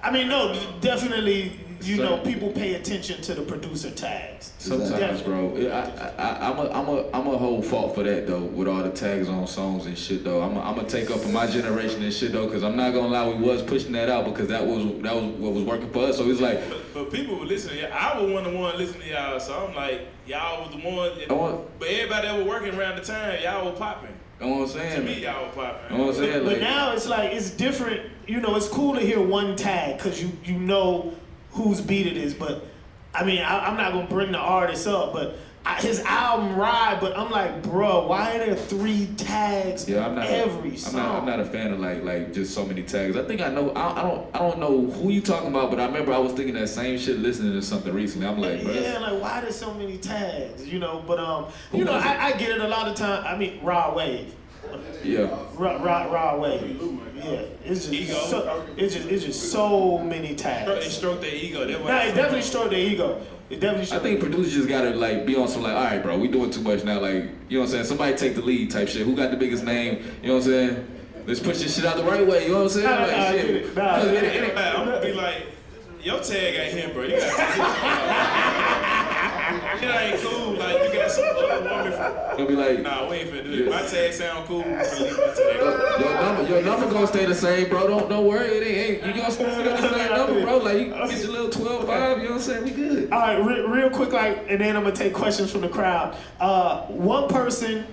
I mean, no, definitely. You know, people pay attention to the producer tags. Sometimes, bro. I'm a whole fault for that though. With all the tags on songs and shit though. I'm gonna take up for my generation and shit though. Cause I'm not gonna lie, we was pushing that out because that was what was working for us. So it's like. But people were listening. I was one of the ones listening to y'all. So I'm like, y'all was the one. But everybody that was working around the time, y'all was popping. You know what I'm saying? To me, y'all was popping. You know what I'm saying? But now it's like it's different. You know, it's cool to hear one tag because you know whose beat it is, but I mean, I'm not gonna bring the artist up, but his album Ride, but I'm like, bro, why are there 3 tags every song? I'm not a fan of like just so many tags. I think I know, I don't know who you talking about, but I remember I was thinking that same shit listening to something recently. I'm like, bro. Yeah, like why there's so many tags, you know, but you know, I get it a lot of time. I mean, Raw Wave. Yeah. Raw way. Yeah, it's just so many It tags. stroked their ego. That's Nah, it definitely stroked their ego. It definitely I stroked think their ego. producers just gotta like be on some like, all right, bro, we doing too much now. Like, you know what I'm saying? Somebody take the lead type shit. Who got the biggest name? You know what I'm saying? Let's push this shit out the right way. You know what I'm saying? Nah, Like, I shit. get it. Nah, I'm gonna be like, your tag ain't him, bro. You gotta take it ain't cool. Like, you got some other woman from. They'll be like, Nah, we ain't finna do it. My tag sound cool. I'm finna leave my tag. your number gonna stay the same, bro. Don't worry. It ain't you gonna still got the same number, bro. Like, you get your little 12-5. You know what I'm saying? We good. All right, real quick, like, and then I'm gonna take questions from the crowd. One person,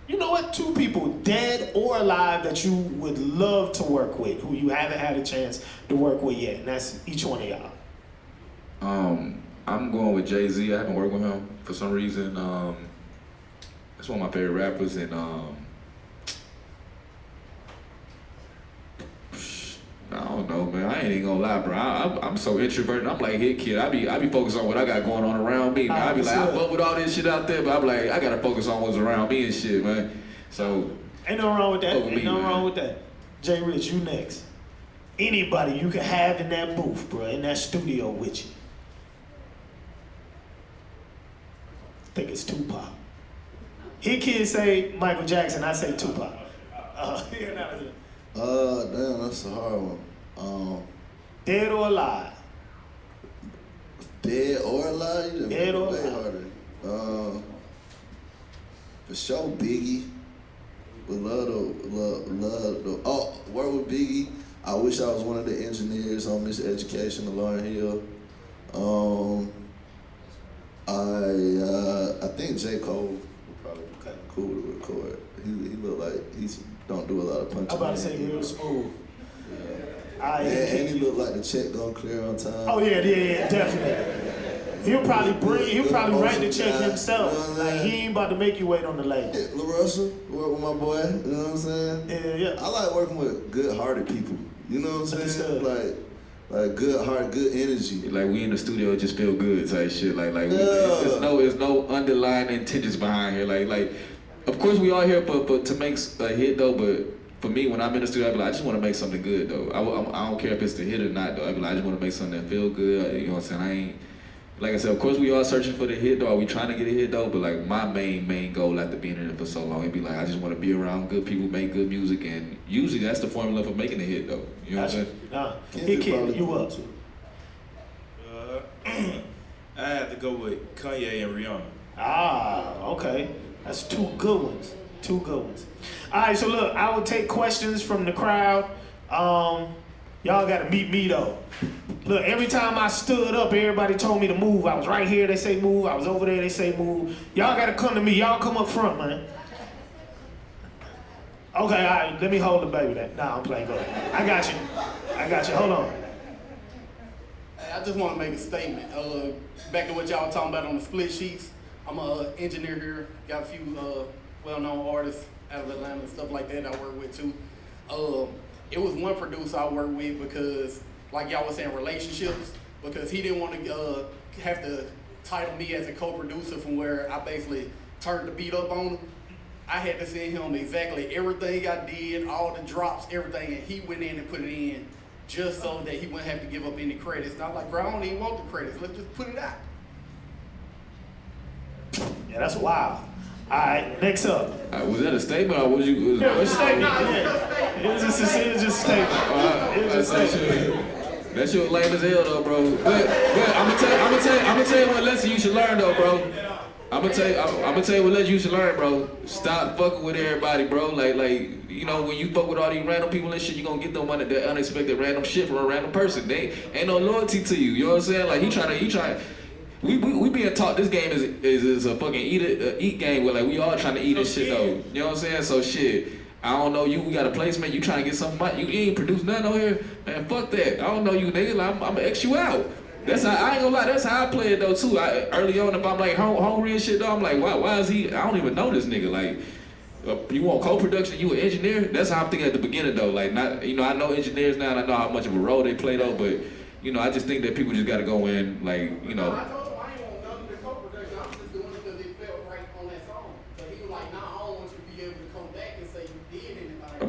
you know what? Two people, dead or alive, that you would love to work with, who you haven't had a chance to work with yet, and that's each one of y'all. I'm going with Jay-Z. I haven't worked with him for some reason. That's one of my favorite rappers, and I don't know, man. I ain't even gonna lie, bro. I'm so introverted. I'm like Hitkidd. I be focused on what I got going on around me, man. I be like, I fuck with all this shit out there, but I be like, I gotta focus on what's around me and shit, man. So Ain't nothing wrong with that. Over Ain't me, nothing man. wrong with that. JRich, you next. Anybody you can have in that booth, bro, in that studio with you. I think it's Tupac. Hitkidd say Michael Jackson, I say Tupac. Damn, that's a hard one. Dead or alive? Dead or alive? You done Dead made it or way alive. harder. For sure, Biggie. Would love to. Oh, work with Biggie. I wish I was one of the engineers on Miseducation of Lauryn Hill. I think J. Cole would probably be kind of cool to record. He look like he's don't do a lot of punching. I'm about to say real smooth. And he look like the check gonna clear on time. Oh yeah, definitely. He'll probably write the check himself. Like, he ain't about to make you wait on the label. Yeah, Lil Russell, work with my boy, you know what I'm saying? Yeah. I like working with good-hearted people, you know what I'm saying? Understood. Like good heart, good energy. like we in the studio, it just feel good type shit. Like Yeah. there's no underlying intentions behind here. Like of course we all here to make a hit though, but for me, when I'm in the studio, I be like, I just want to make something good though. I don't care if it's the hit or not though. I be like, I just want to make something that feel good. You know what I'm saying? I ain't, like I said, of course we all searching for the hit though. Are we trying to get a hit though? But like my main goal after being in it for so long, it'd be like, I just want to be around good people, make good music, and usually that's the formula for making a hit though. You know what I'm saying? Nah, Kendrick Hitkidd, probably you up? too. I have to go with Kanye and Rihanna. Okay. That's two good ones. All right, so look, I will take questions from the crowd. Y'all gotta meet me though. Look, every time I stood up, everybody told me to move. I was right here, they say move. I was over there, they say move. Y'all gotta come to me. Y'all come up front, man. Okay, all right, let me hold the baby then. Nah, I'm playing, go ahead. I got you, hold on. I just want to make a statement. Back to what y'all were talking about on the split sheets. I'm an engineer here. Got a few well-known artists out of Atlanta and stuff like that I work with too. It was one producer I worked with because, like y'all was saying, relationships. Because he didn't want to have to title me as a co-producer from where I basically turned the beat up on him. I had to send him exactly everything I did, all the drops, everything, and he went in and put it in just so that he wouldn't have to give up any credits. And I'm like, bro, I don't even want the credits. Let's just put it out. Yeah, that's wild. All right, next up. Was that a statement or was you? Yeah, it was a statement. Yeah. It was just a statement. It was just a statement. That shit was lame as hell though, bro. But I'm gonna tell you what lesson you should learn though, bro. I'm gonna tell you what lesson you should learn, bro. Stop fucking with everybody, bro. Like you know, when you fuck with all these random people and shit, you gonna get them that unexpected random shit from a random person. They ain't no loyalty to you. You know what I'm saying? Like he trying. We being taught this game is a fucking eat game where like we all trying to eat this shit though. You know what I'm saying? So shit. I don't know you. We got a placement. You trying to get something? You ain't produce nothing over here, man. Fuck that. I don't know you, nigga. Like, I'm gonna X you out. That's how I ain't gonna lie. That's how I play it though too. Early on, if I'm like hungry and shit though, I'm like, why is he? I don't even know this nigga. Like, you want co-production? You an engineer? That's how I'm thinking at the beginning though. Like, not I know engineers now, and I know how much of a role they play though. But I just think that people just gotta go in like I told him I ain't want none of the co-production. I was just doing it because it felt right on that song. So he was like, nah, I don't want you to be able to come back and say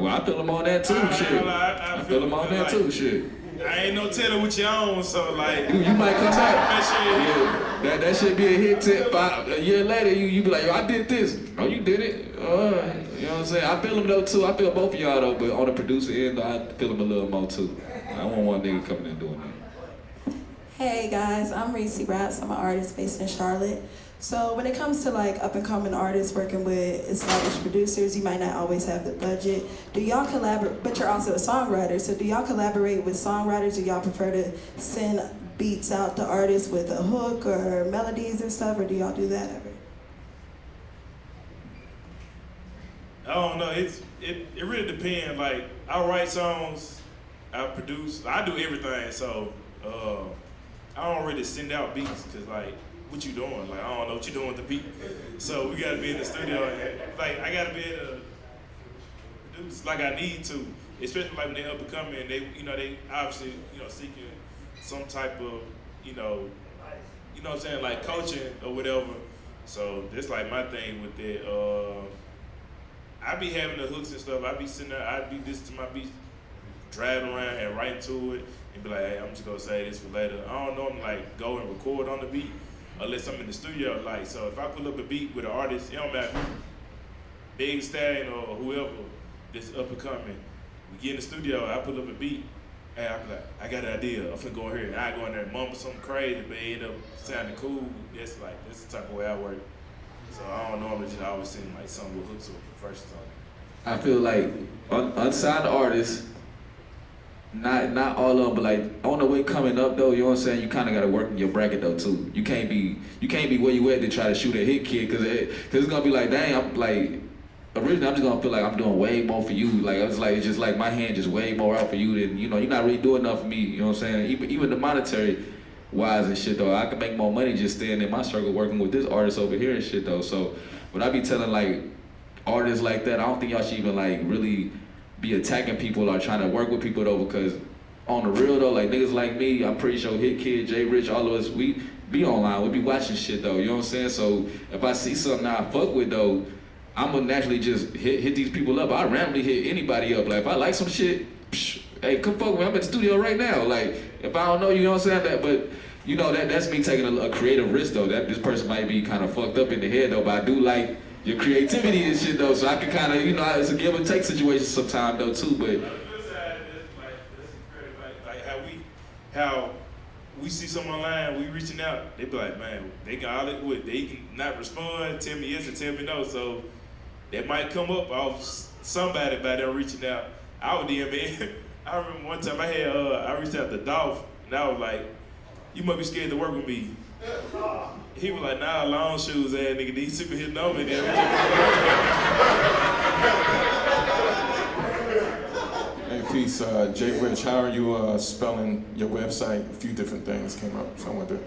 Well, I feel them on that too, shit. I feel them on that too, shit. I ain't no telling what you own, so like You might come back. That shit. Yeah, that should be a hit tip. A year later, you be like, yo, I did this. Oh, you did it. You know what I'm saying? I feel them though too. I feel both of y'all though, but on the producer end, I feel them a little more too. I don't want one nigga coming in doing that. Hey guys, I'm Reese Rats. I'm an artist based in Charlotte. So when it comes to like up and coming artists working with established producers, you might not always have the budget. Do y'all collaborate, but you're also a songwriter, so do y'all collaborate with songwriters, or y'all prefer to send beats out to artists with a hook or melodies or stuff, or do y'all do that ever? I don't know. It really depends. Like I write songs, I produce, I do everything. So I don't really send out beats because like, what you doing? Like I don't know what you doing with the beat. So we gotta be in the studio and like I gotta be able to produce like I need to, especially like when they up and coming. They they obviously seeking some type of what I'm saying, like coaching or whatever. So that's like my thing with that. I be having the hooks and stuff. I be sitting there, I be listening to my beats, driving around and writing to it, and be like, hey, I'm just gonna say this for later. I don't normally like go and record on the beat unless I'm in the studio. Like, so if I pull up a beat with an artist, it don't matter, Big Stallion or whoever that's up and coming, we get in the studio, I pull up a beat, and I'm like, I got an idea, I'm finna go in here, and I go in there and mumble something crazy, but it end up sounding cool. That's the type of way I work. So I don't normally just always sing like something with hooks or verses on it. I feel like unsigned artists, not all of them, but like on the way coming up though, you know what I'm saying? You kind of got to work in your bracket though too. You can't be where you at to try to shoot a Hitkidd, cause it's gonna be like, dang, I'm like, originally I'm just gonna feel like I'm doing way more for you. Like it's just like my hand just way more out for you than you're not really doing enough for me. You know what I'm saying? Even the monetary wise and shit though, I can make more money just staying in my circle working with this artist over here and shit though. So when I be telling like artists like that, I don't think y'all should even like really be attacking people or trying to work with people though, because on the real though, like niggas like me, I'm pretty sure Hitkidd, JRich, all of us, we be online, we be watching shit though, you know what I'm saying? So if I see something I fuck with though, I'm gonna naturally just hit these people up. I randomly hit anybody up. Like if I like some shit, hey, come fuck with me, I'm at the studio right now. Like if I don't know you know what I'm saying? But that's me taking a creative risk though. That this person might be kind of fucked up in the head though, but I do like your creativity and shit though, so I can kind of, it's a give and take situation sometimes though too, but. On the good side of this, like how we see someone online, we reaching out, they be like, man, they got all it with, they can not respond, tell me yes or tell me no, so that might come up off somebody by them reaching out. I would DM it. I remember one time I reached out to Dolph, and I was like, you must be scared to work with me. He was like, nah, long shoes, ass nigga, these super hitting over me. Hey, peace, JRich, how are you spelling your website? A few different things came up, so I wanted to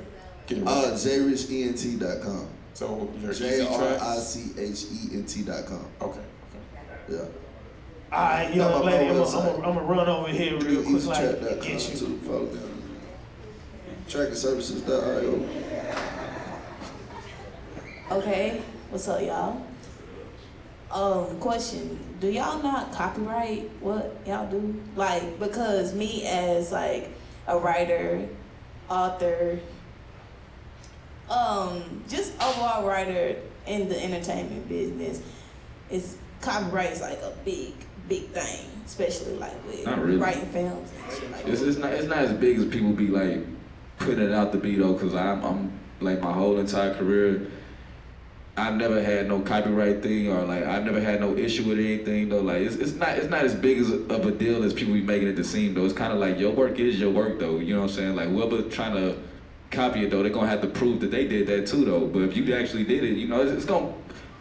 get it right. JRichENT.com. So your easy tracks? JRichENT.com. Okay. Yeah. All right, young lady, I'm gonna run over here real quick, like get you. Too, follow them. Trackingservices.io. Okay, what's up, y'all? Question: do y'all not copyright what y'all do? Like, because me as like a writer, author, just overall writer in the entertainment business, copyright is like a big thing, especially like with really. writing films and shit like that. It's not as big as people be like putting it out to be though, cause I'm like my whole entire career, I've never had no copyright thing or like I've never had no issue with anything though. Like it's not as big of a deal as people be making it to seem though. It's kind of like your work is your work though. You know what I'm saying? Like whoever trying to copy it though, they're gonna have to prove that they did that too though. But if you actually did it, it's gonna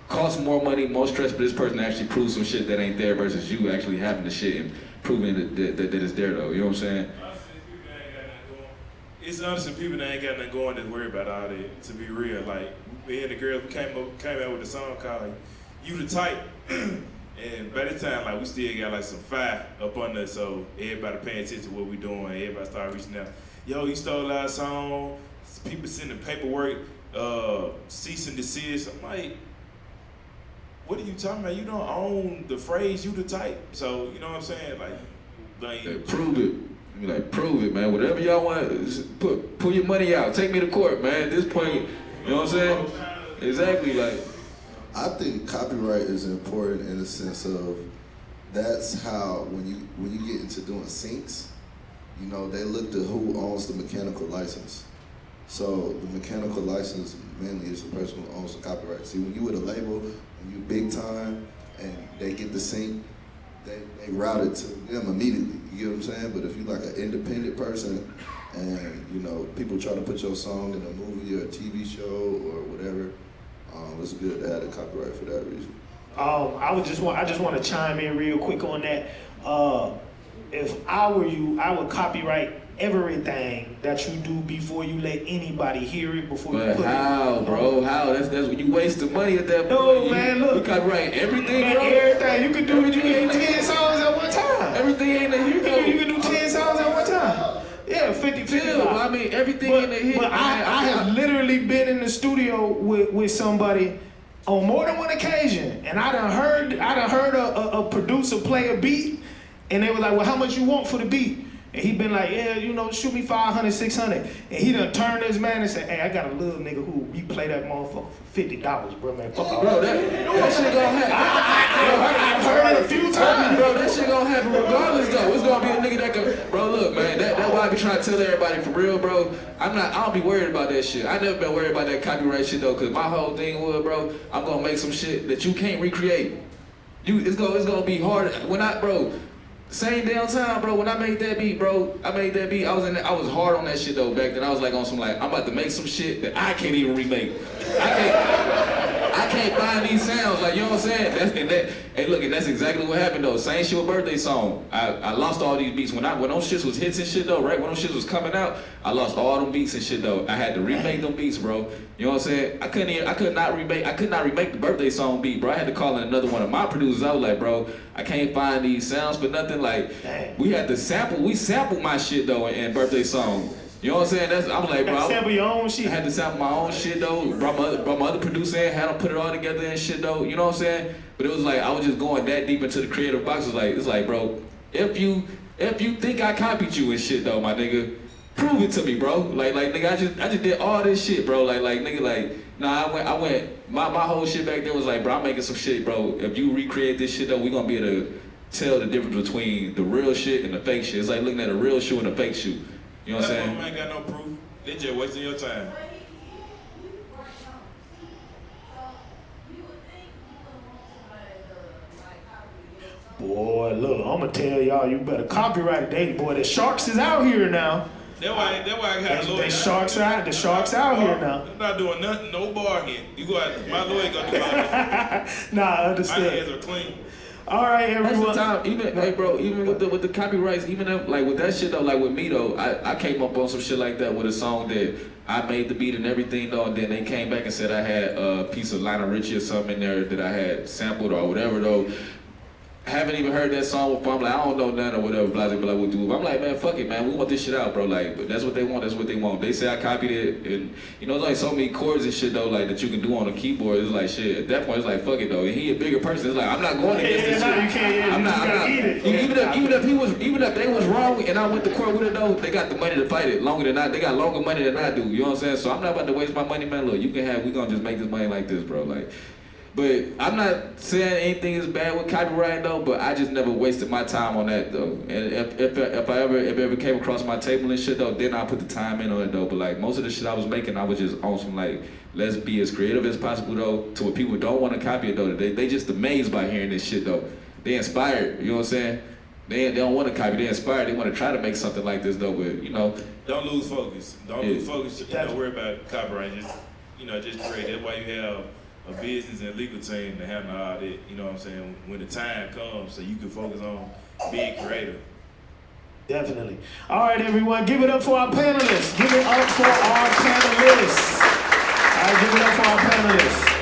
cost more money, more stress for this person to actually prove some shit that ain't there versus you actually having the shit and proving that it's there though. You know what I'm saying? It's honestly people that ain't got nothing going that's worried about all that, to be real. Like, me and the girls, we came out with a song called You the Type. And by the time, like, we still got like some fire up on us, so everybody paying attention to what we doing. Everybody started reaching out. Yo, you stole our song. People sending paperwork, cease and desist. I'm like, what are you talking about? You don't own the phrase, you the type. So, you know what I'm saying? Like prove it. You like, prove it, man. Whatever y'all want, pull your money out. Take me to court, man. At this point, you know what I'm saying? Exactly, like. I think copyright is important in the sense of that's how when you get into doing syncs, you know, they look to who owns the mechanical license. So the mechanical license mainly is the person who owns the copyright. See, when you with a label, when you big time, and they get the sync, they route it to them immediately. You get what I'm saying? But if you like an independent person, and you know people try to put your song in a movie or a TV show or whatever, it's good to have the copyright for that reason. I just want to chime in real quick on that. If I were you, I would copyright everything that you do before you let anybody hear it. Before you put how, it. Bro? How? That's when you waste the money at that point. No, man, look. You copyright everything, man, bro. Everything. You can do 10 songs at one time. Everything ain't a hero. You can do 10 songs at one time. Yeah, 50. But I mean, everything in the hit. But I have literally been in the studio with somebody on more than one occasion, and I done heard a producer play a beat, and they were like, "Well, how much you want for the beat?" And he been like, "Yeah, you know, shoot me 500, 600." And he done turned to his man and said, "Hey, I got a little nigga who replay that motherfucker for $50, bro, man. Fuck bro, that shit gonna happen. I've heard it a few times, bro. That shit gonna happen regardless, though. It's gonna be a nigga that can, bro. Look, man, that's why I be trying to tell everybody for real, bro. I don't be worried about that shit. I never been worried about that copyright shit though, cause my whole thing was, bro, I'm gonna make some shit that you can't recreate. It's gonna be hard bro. Same damn time, bro. When I made that beat, bro, I was hard on that shit though back then. I was like on some I'm about to make some shit that I can't even remake. I can't find these sounds, like, you know what I'm saying? And that's exactly what happened though. Same shit with Birthday Song. I lost all these beats when those shits was hits and shit though, right? When those shits was coming out, I lost all them beats and shit though. I had to remake them beats, bro. You know what I'm saying? I could not remake the Birthday Song beat, bro. I had to call in another one of my producers. I was like, bro, I can't find these sounds for nothing. Like, we sampled my shit though in Birthday Song. You know what I'm saying? I was like, bro. Sample your own shit. I had to sample my own shit though. Brought my other producer in, had them put it all together and shit though. You know what I'm saying? But it was like I was just going that deep into the creative box. It's like, bro, if you think I copied you and shit though, my nigga, prove it to me, bro. Like nigga, I just did all this shit, bro. Like nigga, like nah, I went. My whole shit back then was like, bro, I'm making some shit, bro. If you recreate this shit though, we gonna be able to tell the difference between the real shit and the fake shit. It's like looking at a real shoe and a fake shoe. You know what I'm saying? That ain't got no proof. They just wasting your time. Boy, look, I'm gonna tell y'all, you better copyright it, Daddy boy. The sharks is out here now. That's why I got a lawyer. The sharks out here now. I'm not doing nothing, no bargain. You go out, my lawyer gonna do my Nah, I understand. My hands are clean. All right, everyone. That's the time. Even with the copyrights, even if, like with that shit though, like with me though, I came up on some shit like that with a song that I made the beat and everything though, and then they came back and said I had a piece of Lionel Richie or something in there that I had sampled or whatever though. I haven't even heard that song before. I'm like, I don't know none or whatever, blah, blah, blah, we'll do. But I'm like, man, fuck it, man. We want this shit out, bro. Like, that's what they want. That's what they want. They say I copied it, and you know, there's like so many chords and shit though, like that you can do on a keyboard. It's like shit. At that point, it's like fuck it though. And he a bigger person. It's like I'm not going against this shit. You can't. I'm not. Even if they was wrong and I went to court with it though, they got the money to fight it longer than I. They got longer money than I do. You know what I'm saying? So I'm not about to waste my money, man. Look, we gonna just make this money like this, bro. Like. But I'm not saying anything is bad with copyright though, but I just never wasted my time on that though. And if I ever came across my table and shit though, then I put the time in on it though. But like most of the shit I was making, I was just on some like, let's be as creative as possible though, to where people don't want to copy it though. They just amazed by hearing this shit though. They inspired, you know what I'm saying? They don't want to copy, they inspired, they want to try to make something like this though, but you know. Don't lose focus. Lose focus, don't worry about copyright, just create. That's why you have a business and legal team to handle all that, you know what I'm saying, when the time comes so you can focus on being creative. Definitely. All right, everyone, give it up for our panelists. Give it up for our panelists. All right, give it up for our panelists.